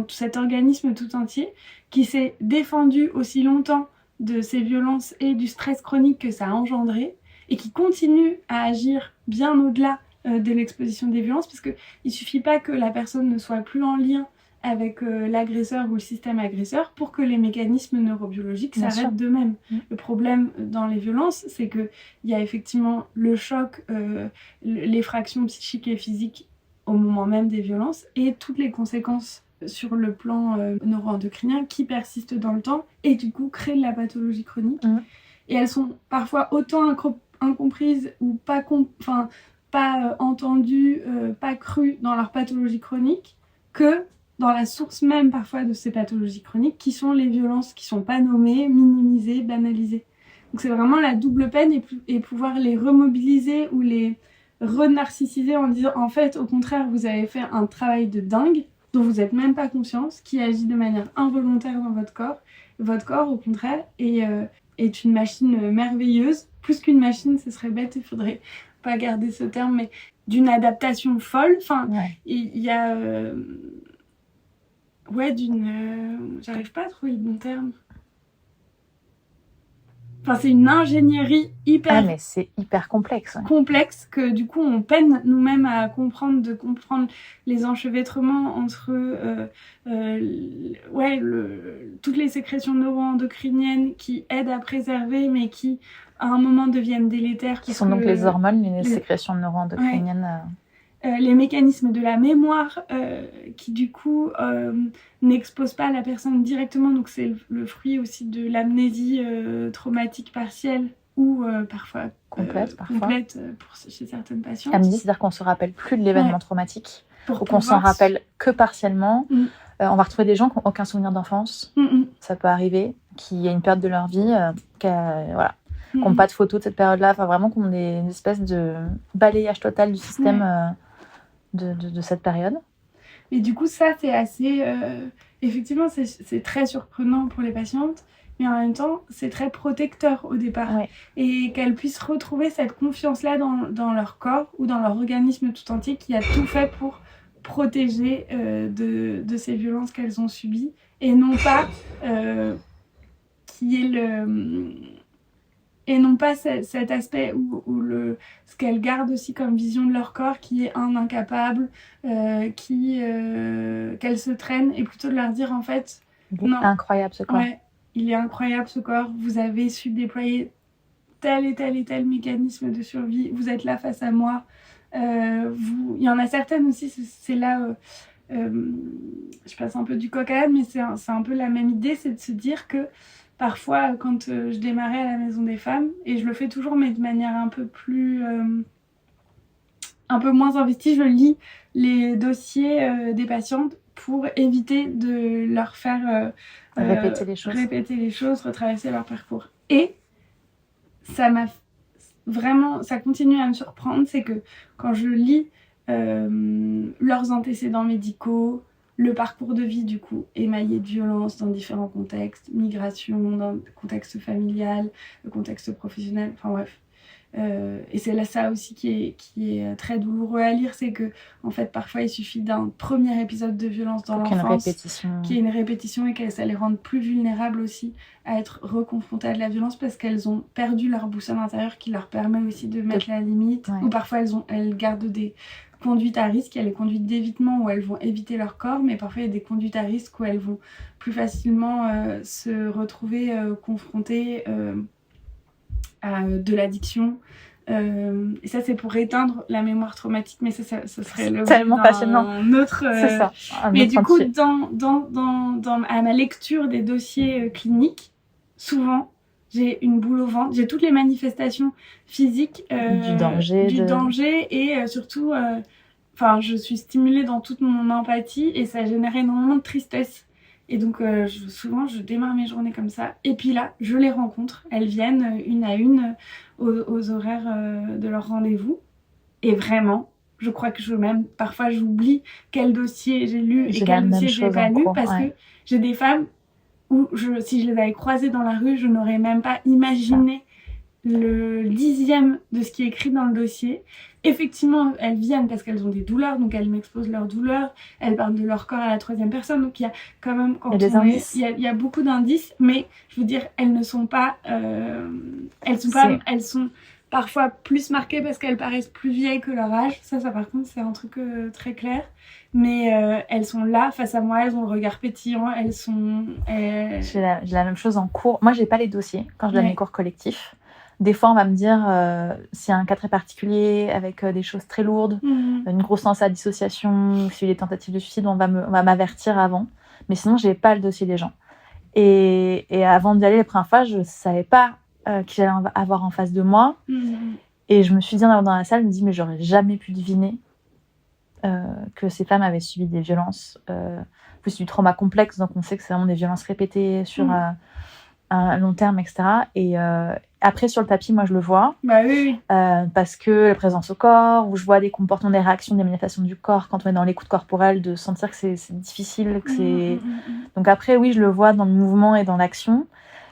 cet organisme tout entier qui s'est défendu aussi longtemps de ces violences et du stress chronique que ça a engendré et qui continue à agir bien au-delà de l'exposition des violences, parce qu'il suffit pas que la personne ne soit plus en lien avec l'agresseur ou le système agresseur pour que les mécanismes neurobiologiques s'arrêtent d'eux-mêmes. Le problème dans les violences, c'est qu'il y a effectivement le choc, l'effraction psychique et physique au moment même des violences et toutes les conséquences sur le plan neuro-endocrinien qui persistent dans le temps et du coup créent de la pathologie chronique. Et elles sont parfois autant incomprises ou pas entendues, pas crues dans leur pathologie chronique que dans la source même parfois de ces pathologies chroniques qui sont les violences qui sont pas nommées, minimisées, banalisées. Donc c'est vraiment la double peine et pouvoir les remobiliser ou les renarcissiser en disant en fait au contraire vous avez fait un travail de dingue dont vous n'êtes même pas conscience, qui agit de manière involontaire dans votre corps. Votre corps au contraire est une machine merveilleuse, plus qu'une machine ce serait bête, il faudrait pas garder ce terme, mais d'une adaptation folle. Il y a j'arrive pas à trouver le bon terme. C'est une ingénierie mais c'est hyper complexe. Complexe que du coup on peine nous-mêmes à comprendre, de comprendre les enchevêtrements entre toutes les sécrétions neuro-endocriniennes qui aident à préserver mais qui à un moment deviennent délétères. Qui sont donc les hormones, les sécrétions neuro-endocriniennes. Les mécanismes de la mémoire qui du coup n'exposent pas la personne directement, donc c'est le fruit aussi de l'amnésie traumatique partielle ou parfois complète chez certaines patientes. Amnésie, c'est-à-dire qu'on ne se rappelle plus de l'événement traumatique ou qu'on s'en rappelle que partiellement. On va retrouver des gens qui n'ont aucun souvenir d'enfance, ça peut arriver, qui a une période de leur vie qui n'ont pas de photos de cette période-là, vraiment qui ont une espèce de balayage total du système de cette période. Et du coup, ça, c'est assez... effectivement, c'est très surprenant pour les patientes, mais en même temps, c'est très protecteur au départ. Et qu'elles puissent retrouver cette confiance-là dans leur corps ou dans leur organisme tout entier qui a tout fait pour protéger de ces violences qu'elles ont subies, et non pas cet aspect où ce qu'elles gardent aussi comme vision de leur corps qui est un incapable, qu'elles se traînent, et plutôt de leur dire en fait il est incroyable ce corps. Il est incroyable ce corps, vous avez su déployer tel et tel et tel mécanisme de survie, vous êtes là face à moi. Il y en a certaines aussi, c'est là je passe un peu du coq à l'âne, mais c'est un peu la même idée, c'est de se dire que parfois, quand je démarrais à la Maison des Femmes, et je le fais toujours, mais de manière un peu moins investie, je lis les dossiers des patientes pour éviter de leur faire répéter les choses, retraverser leur parcours. Et ça continue à me surprendre, c'est que quand je lis leurs antécédents médicaux, le parcours de vie du coup émaillé de violence dans différents contextes, migration, dans le contexte familial, le contexte professionnel, enfin bref. Et c'est là ça aussi qui est très douloureux à lire, c'est que en fait parfois il suffit d'un premier épisode de violence dans l'enfance qui est une répétition et que ça les rend plus vulnérables aussi à être reconfrontées à de la violence parce qu'elles ont perdu leur boussole intérieure qui leur permet aussi de mettre la limite, ou parfois elles gardent des conduites à risque. Il y a les conduites d'évitement où elles vont éviter leur corps, mais parfois il y a des conduites à risque où elles vont plus facilement se retrouver confrontées à de l'addiction. Et ça c'est pour éteindre la mémoire traumatique, mais ça serait le tellement passionnant. C'est ça. Mais du coup à ma lecture des dossiers cliniques, souvent j'ai une boule au ventre, j'ai toutes les manifestations physiques du danger et surtout je suis stimulée dans toute mon empathie et ça génère énormément de tristesse. Et donc souvent je démarre mes journées comme ça, et puis là je les rencontre, elles viennent une à une aux horaires de leur rendez-vous, et vraiment je crois que parfois j'oublie quel dossier j'ai lu et quel dossier j'ai pas lu, parce que j'ai des femmes où si je les avais croisées dans la rue, je n'aurais même pas imaginé le 10e de ce qui est écrit dans le dossier. Effectivement, elles viennent parce qu'elles ont des douleurs, donc elles m'exposent leurs douleurs, elles parlent de leur corps à la 3e personne, donc il y a quand même... Il y a beaucoup d'indices, mais je veux dire, elles ne sont pas... elles sont parfois plus marquées parce qu'elles paraissent plus vieilles que leur âge. Ça par contre, c'est un truc très clair. Mais elles sont là, face à moi, elles ont le regard pétillant, elles sont... J'ai la même chose en cours. Moi, j'ai pas les dossiers quand je donne mes cours collectifs. Des fois, on va me dire s'il y a un cas très particulier avec des choses très lourdes, une grosse tendance à la dissociation, ou s'il y a des tentatives de suicide, on va m'avertir avant. Mais sinon, j'ai pas le dossier des gens. Et avant d'y aller les premières fois, je savais pas qui j'allais avoir en face de moi. Et je me suis dit dans la salle, je me dis mais j'aurais jamais pu deviner que ces femmes avaient subi des violences, plus du trauma complexe, donc on sait que c'est vraiment des violences répétées sur un long terme, etc. Et après, sur le tapis, moi, je le vois. Bah oui. Parce que la présence au corps, où je vois des comportements, des réactions, des manifestations du corps, quand on est dans l'écoute corporelle, de sentir que c'est difficile. Que c'est... Donc après, oui, je le vois dans le mouvement et dans l'action,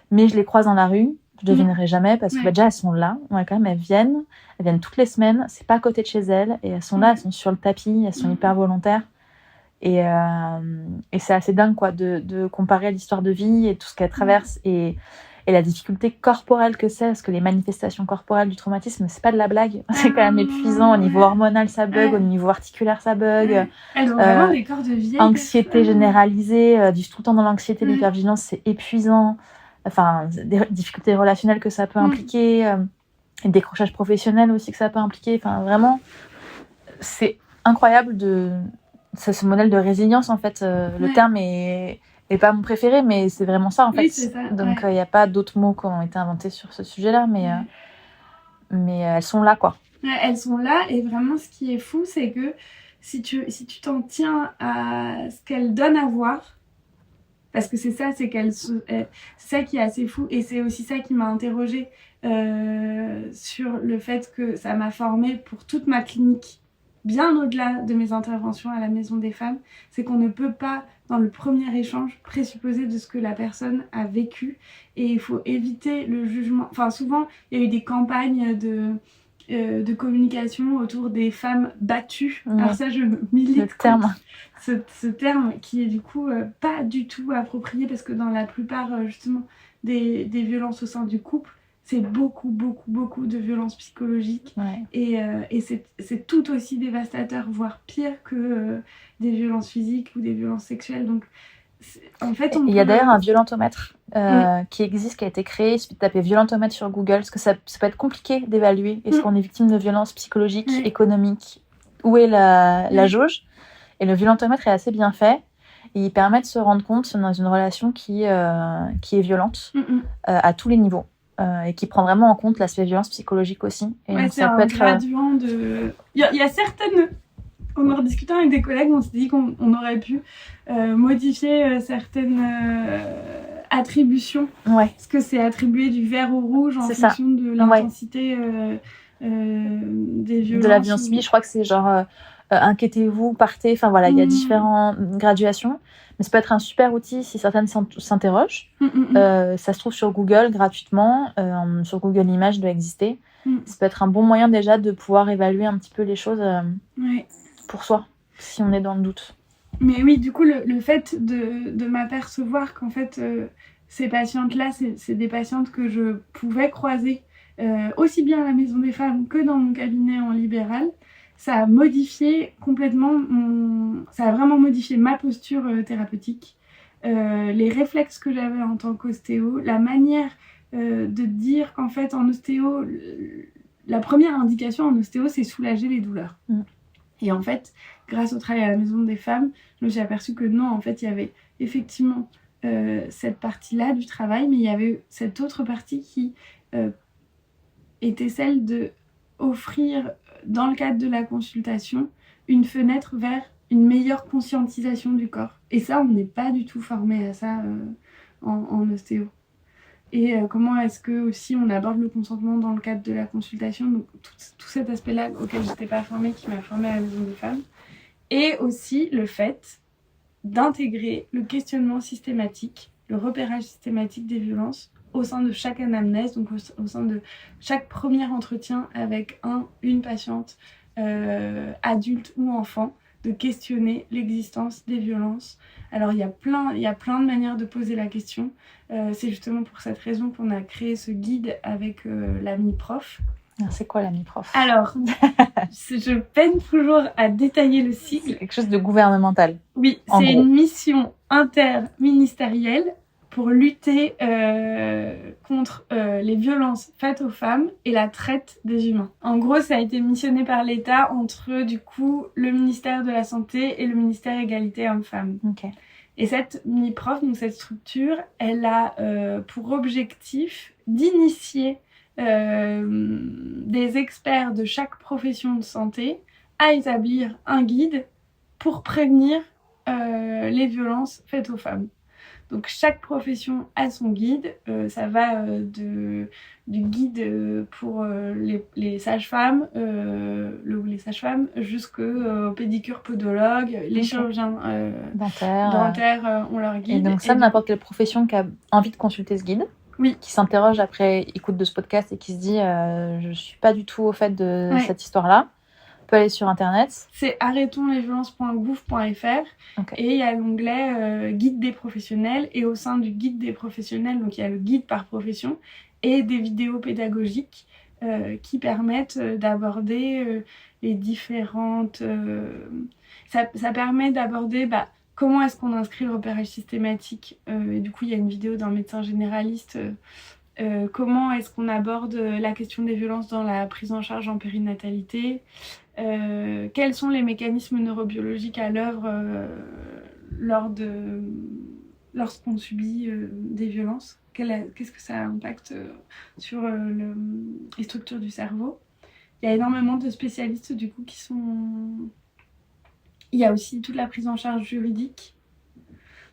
mais je les croise dans la rue. Je ne devinerai jamais parce que déjà, elles sont là. Ouais, quand même, elles viennent toutes les semaines. C'est pas à côté de chez elles. Et elles sont là, elles sont sur le tapis, elles sont hyper volontaires. Et c'est assez dingue, quoi, de comparer l'histoire de vie et tout ce qu'elles traversent et la difficulté corporelle que c'est, parce que les manifestations corporelles du traumatisme, c'est pas de la blague. C'est quand même épuisant. Au niveau hormonal, ça bug. Au niveau articulaire, ça bug. Elles ont vraiment des corps de vieilles. Anxiété généralisée, tout le temps dans l'anxiété, l'hypervigilance, c'est épuisant. Enfin, des difficultés relationnelles que ça peut impliquer, et décrochage professionnel aussi que ça peut impliquer. Enfin, vraiment, c'est incroyable c'est ce modèle de résilience, en fait. Le terme est pas mon préféré, mais c'est vraiment ça, en fait. C'est ça, donc il n'y a pas d'autres mots qui ont été inventés sur ce sujet-là, mais elles sont là, quoi. Elles sont là, et vraiment ce qui est fou, c'est que si tu t'en tiens à ce qu'elles donnent à voir, parce que c'est ça, c'est ça qui est assez fou, et c'est aussi ça qui m'a interrogée sur le fait que ça m'a formée pour toute ma clinique, bien au-delà de mes interventions à la Maison des Femmes, c'est qu'on ne peut pas, dans le premier échange, présupposer de ce que la personne a vécu, et il faut éviter le jugement. Enfin, souvent, il y a eu des campagnes de communication autour des femmes battues. Alors ça, je milite contre ce terme qui est du coup pas du tout approprié, parce que dans la plupart justement des violences au sein du couple, c'est beaucoup de violences psychologiques, et c'est tout aussi dévastateur, voire pire que des violences physiques ou des violences sexuelles. Donc en fait, il y a d'ailleurs un violentomètre qui existe, qui a été créé. Il suffit de taper violentomètre sur Google, parce que ça peut être compliqué d'évaluer est-ce qu'on est victime de violences psychologiques, économiques, où est la jauge. Et le violentomètre est assez bien fait. Et il permet de se rendre compte dans une relation qui est violente à tous les niveaux. Et qui prend vraiment en compte l'aspect violence psychologique aussi. Et donc, c'est un graduant de... Il y a certaines... En en discutant avec des collègues, on s'est dit qu'on aurait pu modifier certaines attributions. Parce que c'est attribué du vert au rouge en fonction de l'intensité des violences. De la violence subie, je crois que c'est genre inquiétez-vous, partez. Enfin voilà, il y a différentes graduations. Mais ça peut être un super outil si certaines s'interrogent. Ça se trouve sur Google gratuitement. Sur Google Images doit exister. Ça peut être un bon moyen déjà de pouvoir évaluer un petit peu les choses pour soi, si on est dans le doute. Mais oui, du coup, le fait de m'apercevoir qu'en fait, ces patientes-là, c'est des patientes que je pouvais croiser aussi bien à la Maison des Femmes que dans mon cabinet en libéral, ça a modifié complètement ça a vraiment modifié ma posture thérapeutique, les réflexes que j'avais en tant qu'ostéo, la manière de dire qu'en fait en ostéo, la première indication en ostéo, c'est soulager les douleurs. Et en fait, grâce au travail à la Maison des Femmes, je me suis aperçue que non, en fait, il y avait effectivement cette partie-là du travail, mais il y avait cette autre partie qui était celle de offrir, dans le cadre de la consultation, une fenêtre vers une meilleure conscientisation du corps. Et ça, on n'est pas du tout formé à ça en ostéo. Et comment est-ce que aussi on aborde le consentement dans le cadre de la consultation, donc tout cet aspect-là auquel je n'étais pas formée, qui m'a formée à la Maison des Femmes. Et aussi le fait d'intégrer le questionnement systématique, le repérage systématique des violences au sein de chaque anamnèse, donc au sein de chaque premier entretien avec une patiente adulte ou enfant, de questionner l'existence des violences. Alors il y a plein de manières de poser la question. C'est justement pour cette raison qu'on a créé ce guide avec l'ami prof. C'est quoi l'ami prof ? Alors, je peine toujours à détailler le sigle. C'est quelque chose de gouvernemental. Oui, c'est une mission interministérielle pour lutter contre les violences faites aux femmes et la traite des humains. En gros, ça a été missionné par l'État entre, du coup, le ministère de la Santé et le ministère Égalité Hommes-Femmes. Okay. Et cette MIPROF, donc cette structure, elle a pour objectif d'initier des experts de chaque profession de santé à établir un guide pour prévenir les violences faites aux femmes. Donc chaque profession a son guide, ça va du guide pour les sages-femmes, les sages-femmes jusqu'au pédicure podologue, les chirurgiens dentaires ont leur guide. Et donc ça, n'importe quelle profession qui a envie de consulter ce guide, oui, qui s'interroge après écoute de ce podcast et qui se dit je suis pas du tout au fait de cette histoire-là, peut aller sur internet. C'est arrêtonslesviolences.gouv.fr okay. Et il y a l'onglet guide des professionnels, et au sein du guide des professionnels, donc il y a le guide par profession et des vidéos pédagogiques qui permettent d'aborder les différentes... Ça permet d'aborder comment est-ce qu'on inscrit le repérage systématique. Et du coup, il y a une vidéo d'un médecin généraliste. Comment est-ce qu'on aborde la question des violences dans la prise en charge en périnatalité. Quels sont les mécanismes neurobiologiques à l'œuvre lorsqu'on subit des violences. Qu'est-ce que ça impacte sur les structures du cerveau. Il y a énormément de spécialistes du coup qui sont... Il y a aussi toute la prise en charge juridique.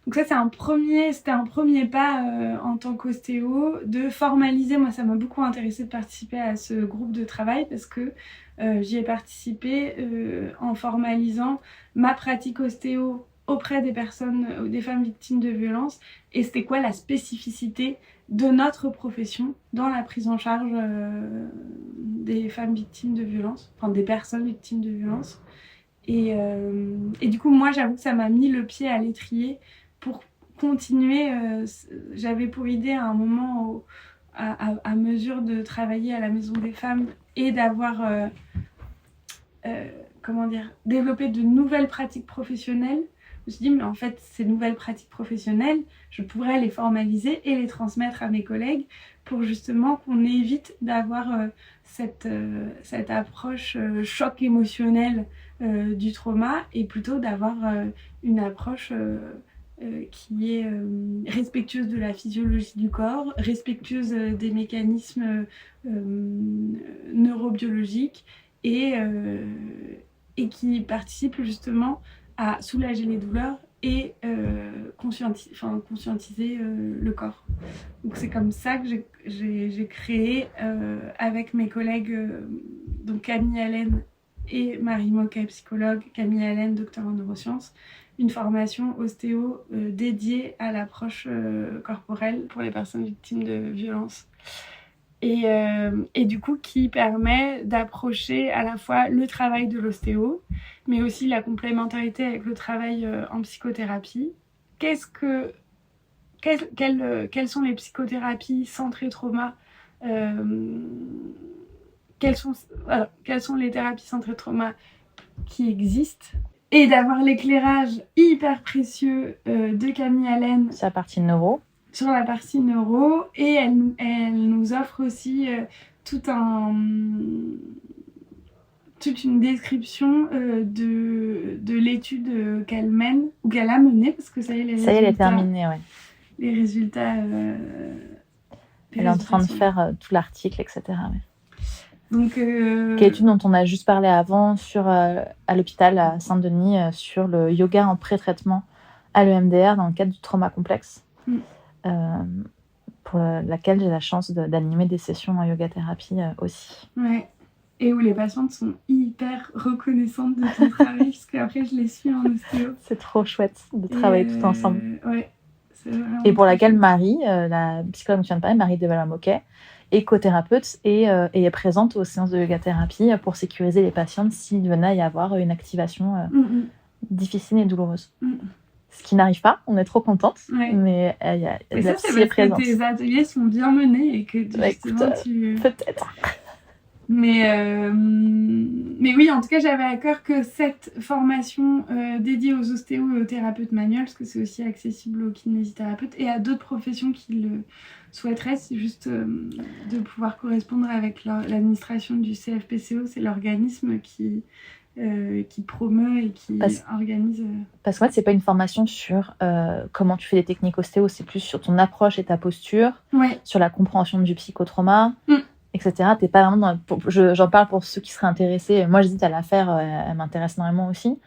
Donc ça, c'était un premier pas en tant qu'ostéo de formaliser. Moi, ça m'a beaucoup intéressée de participer à ce groupe de travail parce que j'y ai participé en formalisant ma pratique ostéo auprès des personnes, des femmes victimes de violences. Et c'était quoi la spécificité de notre profession dans la prise en charge des femmes victimes de violences, enfin des personnes victimes de violences. Et du coup, moi, j'avoue que ça m'a mis le pied à l'étrier pour continuer. J'avais pour idée à un moment, à mesure de travailler à la Maison des Femmes et d'avoir, développé de nouvelles pratiques professionnelles. Je me suis dit, mais en fait, ces nouvelles pratiques professionnelles, je pourrais les formaliser et les transmettre à mes collègues pour justement qu'on évite d'avoir cette approche choc émotionnel du trauma et plutôt d'avoir une approche qui est respectueuse de la physiologie du corps, respectueuse des mécanismes neurobiologiques et qui participe justement à soulager les douleurs et conscientiser le corps. Donc c'est comme ça que j'ai créé avec mes collègues donc Camille Allen et Marie Moquet, psychologue, Camille Allen, docteur en neurosciences, une formation ostéo dédiée à l'approche corporelle pour les personnes victimes de violences. Et du coup, qui permet d'approcher à la fois le travail de l'ostéo, mais aussi la complémentarité avec le travail en psychothérapie. Quelles sont les psychothérapies centrées trauma quelles sont les thérapies centrées trauma qui existent, et d'avoir l'éclairage hyper précieux de Camille Allen sur la partie neuro. Sur la partie neuro, et elle nous offre aussi toute une description de l'étude qu'elle mène, ou qu'elle a menée, parce que ça y est, elle est terminée, ouais. Les résultats... elle est en train de faire tout l'article, etc. Ouais. Donc, quelle étude dont on a juste parlé avant à l'hôpital à Saint-Denis sur le yoga en pré-traitement à l'EMDR dans le cadre du trauma complexe, pour laquelle j'ai la chance d'animer des sessions en yoga-thérapie aussi. Ouais. Et où les patientes sont hyper reconnaissantes de ton travail, puisque après je les suis en ostéo. C'est trop chouette de travailler tout ensemble. Ouais, C'est vraiment Et pour très laquelle chouette. Marie, la psychologue dont tu viens de parler, Marie Devala-Moquet, écothérapeute et est présente aux séances de yoga-thérapie pour sécuriser les patientes s'il venait à y avoir une activation difficile et douloureuse. Ce qui n'arrive pas, on est trop contente, Ouais. mais Mais la ça, c'est psy est parce que présente. tes ateliers sont bien menés et que Bah, justement écoute, tu... peut-être. Mais oui, en tout cas, j'avais à cœur que cette formation dédiée aux ostéos et aux thérapeutes manuels, parce que c'est aussi accessible aux kinésithérapeutes et à d'autres professions qui le souhaiteraient, c'est juste de pouvoir correspondre avec l'administration du CFPCO, c'est l'organisme qui promeut et qui organise. Parce que c'est pas une formation sur comment tu fais des techniques ostéo, c'est plus sur ton approche et ta posture, sur la compréhension du psychotrauma, etc. T'es pas vraiment j'en parle pour ceux qui seraient intéressés. Moi, j'hésite à la faire, elle m'intéresse énormément aussi.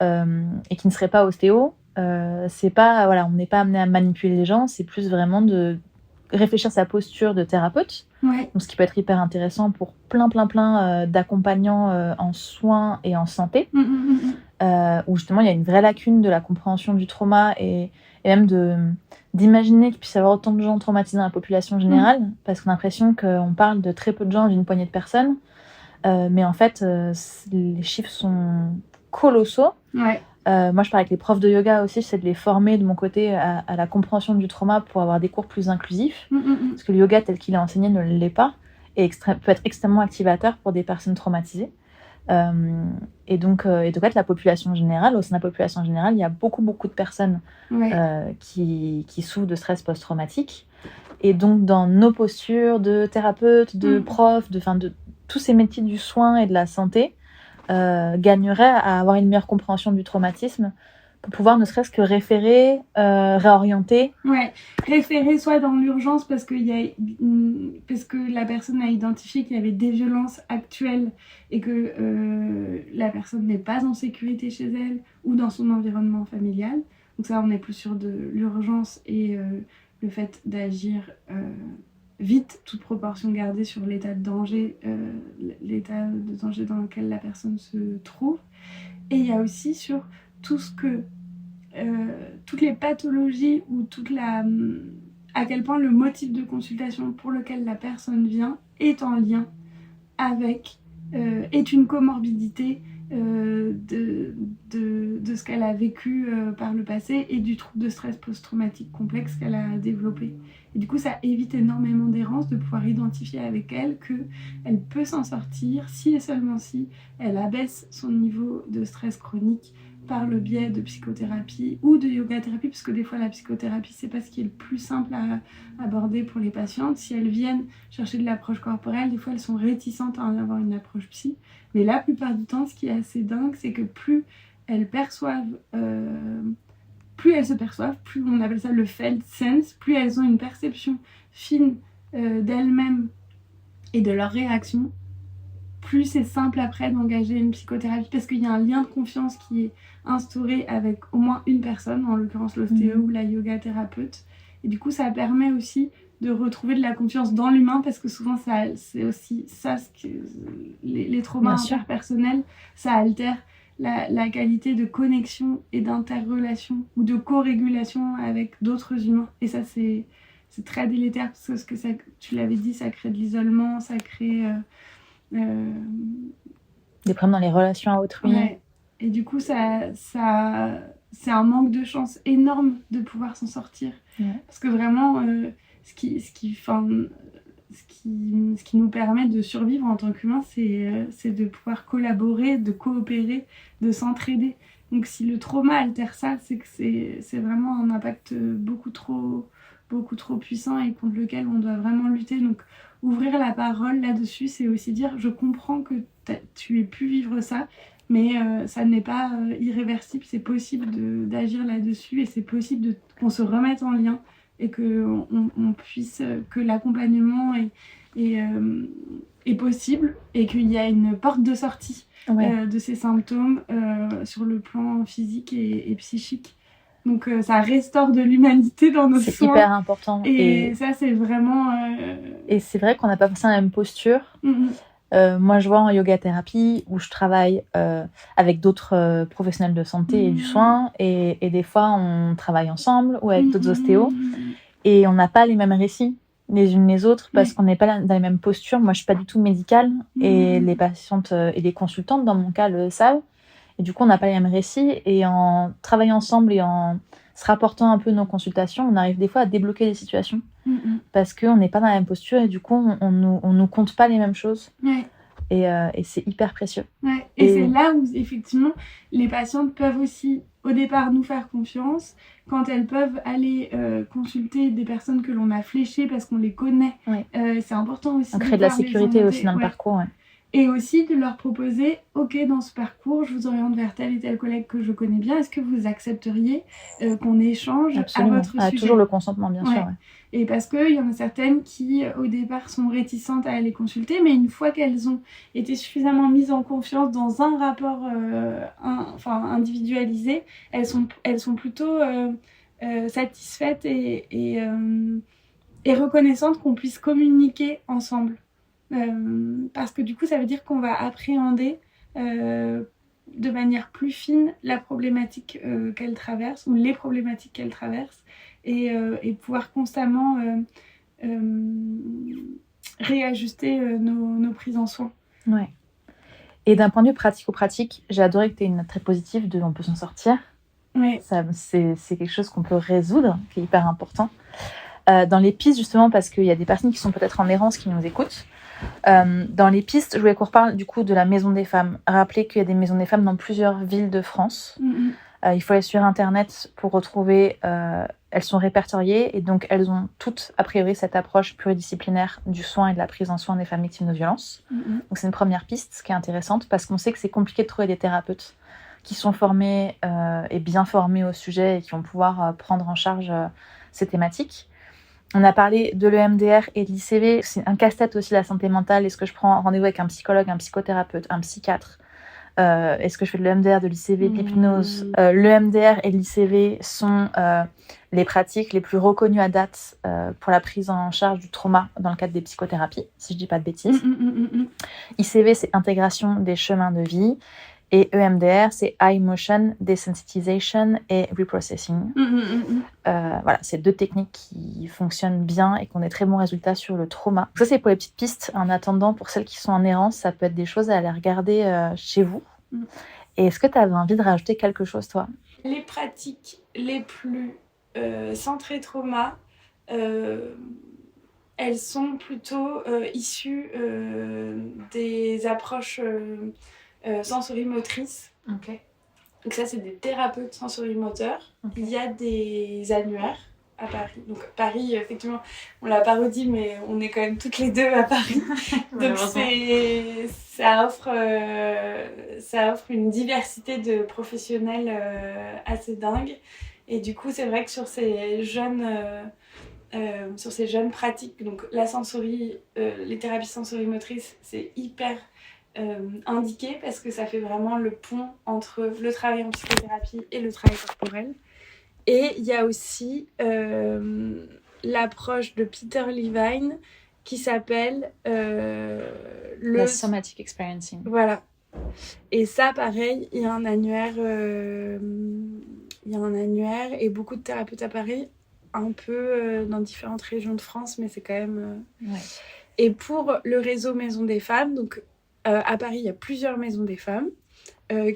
Et qui ne seraient pas ostéo. C'est pas, voilà, on n'est pas amené à manipuler les gens, c'est plus vraiment de réfléchir sa posture de thérapeute. Donc, ce qui peut être hyper intéressant pour plein d'accompagnants en soins et en santé, où justement il y a une vraie lacune de la compréhension du trauma et même d'imaginer qu'il puisse y avoir autant de gens traumatisés dans la population générale, parce qu'on a l'impression qu'on parle de très peu de gens, d'une poignée de personnes, mais en fait les chiffres sont colossaux. Moi je parle avec les profs de yoga aussi, j'essaie de les former de mon côté à la compréhension du trauma pour avoir des cours plus inclusifs, parce que le yoga tel qu'il est enseigné ne l'est pas et peut être extrêmement activateur pour des personnes traumatisées. Et donc la population générale, au sein de la population générale, il y a beaucoup de personnes qui souffrent de stress post-traumatique. Et donc dans nos postures de thérapeute, de prof, de tous ces métiers du soin et de la santé, gagnerait à avoir une meilleure compréhension du traumatisme pour pouvoir ne serait-ce que référer, réorienter. Référer soit dans l'urgence parce que la personne a identifié qu'il y avait des violences actuelles et que la personne n'est pas en sécurité chez elle ou dans son environnement familial. Donc ça, on est plus sur de l'urgence et le fait d'agir vite, toute proportion gardée sur l'état de danger dans lequel la personne se trouve. Et il y a aussi sur tout ce que toutes les pathologies ou à quel point le motif de consultation pour lequel la personne vient est en lien avec est une comorbidité de ce qu'elle a vécu par le passé et du trouble de stress post-traumatique complexe qu'elle a développé. Et du coup, ça évite énormément d'errance de pouvoir identifier avec elle qu'elle peut s'en sortir si et seulement si elle abaisse son niveau de stress chronique par le biais de psychothérapie ou de yoga-thérapie, parce que des fois la psychothérapie c'est pas ce qui est le plus simple à aborder pour les patientes. Si elles viennent chercher de l'approche corporelle, des fois elles sont réticentes à en avoir une approche psy, mais la plupart du temps ce qui est assez dingue, c'est que plus elles se perçoivent, plus on appelle ça le felt sense, plus elles ont une perception fine d'elles-mêmes et de leurs réactions, plus c'est simple après d'engager une psychothérapie, parce qu'il y a un lien de confiance qui est instauré avec au moins une personne, en l'occurrence l'ostéo ou la yoga thérapeute. Et du coup, ça permet aussi de retrouver de la confiance dans l'humain, parce que souvent, c'est aussi ça, les traumas interpersonnels, ça altère la qualité de connexion et d'interrelation ou de co-régulation avec d'autres humains. Et ça, c'est très délétère, parce que ça, tu l'avais dit, ça crée de l'isolement, ça crée... des problèmes dans les relations à autrui. Et du coup, c'est un manque de chance énorme de pouvoir s'en sortir. Parce que vraiment, ce qui nous permet de survivre en tant qu'humain, c'est de pouvoir collaborer, de coopérer, de s'entraider. Donc si le trauma altère ça, c'est que c'est vraiment un impact beaucoup trop puissant et contre lequel on doit vraiment lutter. Donc ouvrir la parole là-dessus, c'est aussi dire je comprends que tu aies pu vivre ça, mais ça n'est pas irréversible, c'est possible d'agir là-dessus et c'est possible qu'on se remette en lien et qu'on puisse, que l'accompagnement est possible et qu'il y a une porte de sortie de ces symptômes sur le plan physique et psychique. Donc ça restaure de l'humanité dans nos soins. C'est hyper important. Et ça, c'est vraiment... Et c'est vrai qu'on n'a pas forcément la même posture. Moi, je vois en yoga thérapie où je travaille avec d'autres professionnels de santé et du soin. Et des fois, on travaille ensemble ou avec d'autres ostéos. Et on n'a pas les mêmes récits les unes les autres parce qu'on n'est pas dans les mêmes postures. Moi, je suis pas du tout médicale et les patientes et les consultantes, dans mon cas, le savent. Et du coup, on n'a pas les mêmes récits. Et en travaillant ensemble et en se rapportant un peu nos consultations, on arrive des fois à débloquer des situations parce qu'on n'est pas dans la même posture et du coup, on nous compte pas les mêmes choses. Ouais. Et c'est hyper précieux. Ouais. Et c'est là où, effectivement, les patientes peuvent aussi, au départ, nous faire confiance quand elles peuvent aller consulter des personnes que l'on a fléchées parce qu'on les connaît. Ouais. C'est important aussi. On crée de la sécurité aussi dans le parcours. Ouais. Et aussi de leur proposer, ok, dans ce parcours, je vous oriente vers tel et tel collègue que je connais bien. Est-ce que vous accepteriez qu'on échange Absolument. à votre sujet ? Toujours le consentement, bien sûr. Ouais. Et parce qu'il y en a certaines qui, au départ, sont réticentes à aller consulter, mais une fois qu'elles ont été suffisamment mises en confiance dans un rapport individualisé, elles sont plutôt satisfaites et reconnaissantes qu'on puisse communiquer ensemble. Parce que du coup, ça veut dire qu'on va appréhender de manière plus fine la problématique qu'elle traverse ou les problématiques qu'elle traverse et pouvoir constamment réajuster nos prises en soin. Ouais. Et d'un point de vue pratico-pratique, j'ai adoré que tu aies une note très positive de on peut s'en sortir. Ouais. C'est quelque chose qu'on peut résoudre, qui est hyper important. Dans les pistes, justement, parce qu'il y a des personnes qui sont peut-être en errance qui nous écoutent, dans les pistes, je voulais qu'on reparle du coup de la Maison des Femmes. Rappelez qu'il y a des maisons des femmes dans plusieurs villes de France. Il faut aller sur Internet pour retrouver... elles sont répertoriées et donc elles ont toutes, a priori, cette approche pluridisciplinaire du soin et de la prise en soin des femmes victimes de violences. Donc c'est une première piste, ce qui est intéressante, parce qu'on sait que c'est compliqué de trouver des thérapeutes qui sont formés et bien formés au sujet et qui vont pouvoir prendre en charge ces thématiques. On a parlé de l'EMDR et de l'ICV. C'est un casse-tête aussi, la santé mentale. Est-ce que je prends rendez-vous avec un psychologue, un psychothérapeute, un psychiatre ? Est-ce que je fais de l'EMDR, de l'ICV, de l'hypnose ? L'EMDR et l'ICV sont les pratiques les plus reconnues à date pour la prise en charge du trauma dans le cadre des psychothérapies, si je dis pas de bêtises. ICV, c'est intégration des chemins de vie. Et EMDR, c'est Eye Motion Desensitization et Reprocessing. Voilà, c'est 2 techniques qui fonctionnent bien et qui ont des très bons résultats sur le trauma. Ça, c'est pour les petites pistes. En attendant, pour celles qui sont en errance, ça peut être des choses à aller regarder chez vous. Et est-ce que tu avais envie de rajouter quelque chose, toi ? Les pratiques les plus centrées trauma, elles sont plutôt issues des approches... sensorimotrices. Okay. Donc ça, c'est des thérapeutes sensorimoteurs. Okay. Il y a des annuaires à Paris. Donc Paris, effectivement, on l'a pas redit, mais on est quand même toutes les deux à Paris. Donc ça offre une diversité de professionnels assez dingue. Et du coup, c'est vrai que sur ces jeunes pratiques, donc la sensorie, les thérapies sensorimotrices, c'est hyper indiqué parce que ça fait vraiment le pont entre le travail en psychothérapie et le travail corporel. Et il y a aussi l'approche de Peter Levine qui s'appelle la somatic experiencing. Voilà. Et ça, pareil, il y a un annuaire et beaucoup de thérapeutes à Paris, un peu dans différentes régions de France, mais c'est quand même... Ouais. Et pour le réseau Maison des Femmes, donc à Paris, il y a plusieurs maisons des femmes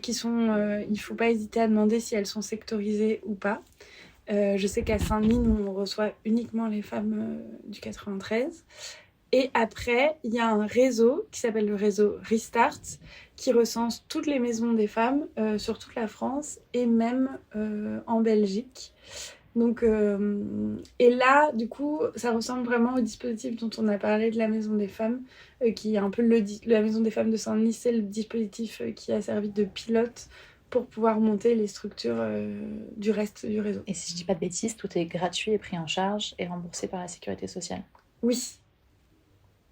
qui sont... il ne faut pas hésiter à demander si elles sont sectorisées ou pas. Je sais qu'à Saint-Denis, nous, on reçoit uniquement les femmes du 93. Et après, il y a un réseau qui s'appelle le réseau Restart, qui recense toutes les maisons des femmes sur toute la France et même en Belgique. Donc, et là, du coup, ça ressemble vraiment au dispositif dont on a parlé de la Maison des Femmes, qui est un peu la Maison des Femmes de Saint-Denis, c'est le dispositif qui a servi de pilote pour pouvoir monter les structures du reste du réseau. Et si je dis pas de bêtises, tout est gratuit et pris en charge et remboursé par la Sécurité sociale. Oui.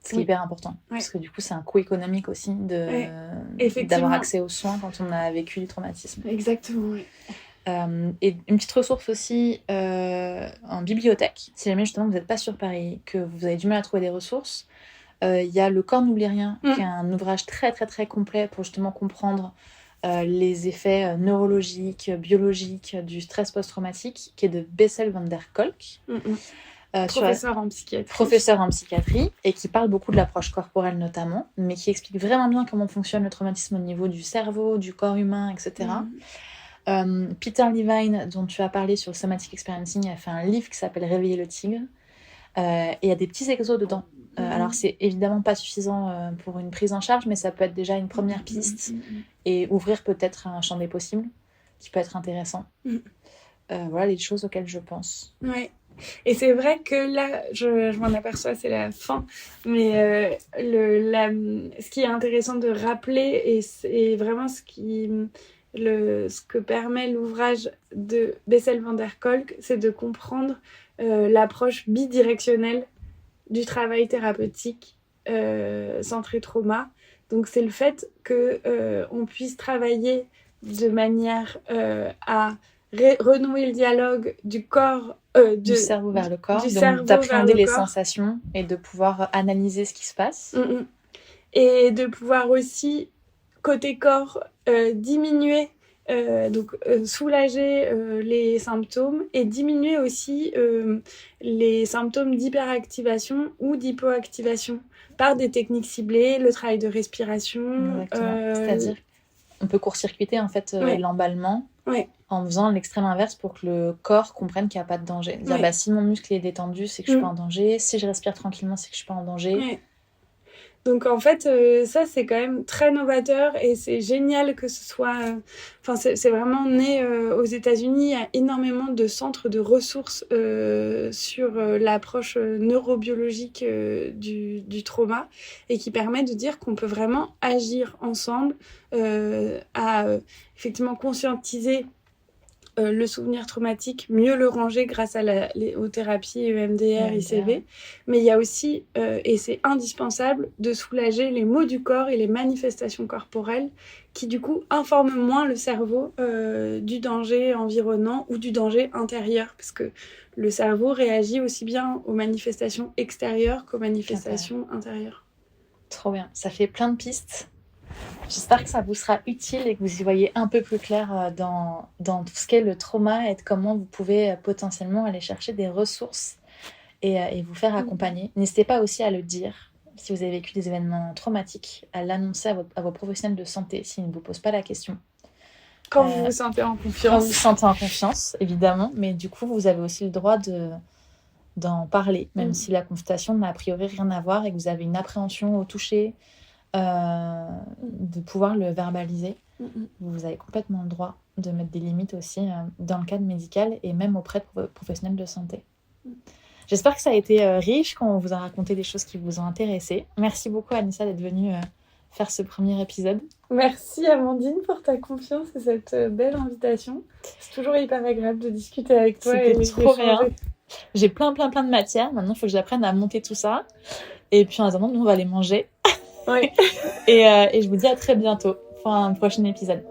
Ce qui est hyper important, parce que du coup, c'est un coût économique aussi d'avoir accès aux soins quand on a vécu du traumatisme. Exactement, oui. Et une petite ressource aussi en bibliothèque. Si jamais justement vous n'êtes pas sur Paris, que vous avez du mal à trouver des ressources, Il y a Le corps n'oublie rien, qui est un ouvrage très très très complet pour justement comprendre les effets neurologiques, biologiques du stress post-traumatique, qui est de Bessel van der Kolk. Professeur en psychiatrie. Professeur en psychiatrie, et qui parle beaucoup de l'approche corporelle notamment, mais qui explique vraiment bien comment fonctionne le traumatisme au niveau du cerveau, du corps humain, etc. Peter Levine, dont tu as parlé sur le Somatic Experiencing, a fait un livre qui s'appelle Réveiller le tigre. Et il y a des petits exos dedans. Alors, c'est évidemment pas suffisant pour une prise en charge, mais ça peut être déjà une première piste et ouvrir peut-être un champ des possibles qui peut être intéressant. Voilà les choses auxquelles je pense. Ouais. Et c'est vrai que là, je m'en aperçois, c'est la fin, mais ce qui est intéressant de rappeler, et vraiment ce que permet l'ouvrage de Bessel van der Kolk, c'est de comprendre l'approche bidirectionnelle du travail thérapeutique centré trauma. Donc c'est le fait qu'on puisse travailler de manière à renouer le dialogue du corps, du cerveau vers le corps, donc d'appréhender les sensations et de pouvoir analyser ce qui se passe. Et de pouvoir aussi, côté corps, diminuer, soulager les symptômes et diminuer aussi les symptômes d'hyperactivation ou d'hypoactivation par des techniques ciblées, le travail de respiration. C'est-à-dire, on peut court-circuiter en fait l'emballement. En faisant l'extrême inverse pour que le corps comprenne qu'il n'y a pas de danger. Dire, si mon muscle est détendu, c'est que je suis pas en danger. Si je respire tranquillement, c'est que je suis pas en danger. Donc en fait, ça c'est quand même très novateur et c'est génial que ce soit... c'est vraiment né aux États-Unis. Il y a énormément de centres de ressources sur l'approche neurobiologique du trauma et qui permet de dire qu'on peut vraiment agir ensemble à effectivement conscientiser le souvenir traumatique, mieux le ranger grâce aux thérapies EMDR, ICV. Mais il y a aussi, et c'est indispensable, de soulager les maux du corps et les manifestations corporelles qui, du coup, informent moins le cerveau du danger environnant ou du danger intérieur. Parce que le cerveau réagit aussi bien aux manifestations extérieures qu'aux manifestations intérieures. Trop bien. Ça fait plein de pistes. J'espère que ça vous sera utile et que vous y voyez un peu plus clair dans tout ce qu'est le trauma et de comment vous pouvez potentiellement aller chercher des ressources et vous faire accompagner. N'hésitez pas aussi à le dire si vous avez vécu des événements traumatiques, à l'annoncer à vos professionnels de santé s'ils ne vous posent pas la question. Quand vous vous sentez en confiance. Quand vous vous sentez en confiance, évidemment, mais du coup, vous avez aussi le droit d'en parler, même si la consultation n'a a priori rien à voir et que vous avez une appréhension au toucher, de pouvoir le verbaliser. Vous avez complètement le droit de mettre des limites aussi dans le cadre médical et même auprès de professionnels de santé. J'espère que ça a été riche quand on vous a raconté des choses qui vous ont intéressé. Merci beaucoup Anissa d'être venue faire ce premier épisode. Merci Amandine pour ta confiance et cette belle invitation. C'est toujours hyper agréable de discuter avec toi. C'était trop bien. J'ai plein de matières. Maintenant, il faut que j'apprenne à monter tout ça. Et puis en attendant, nous on va les manger. Oui. Et je vous dis à très bientôt pour un prochain épisode.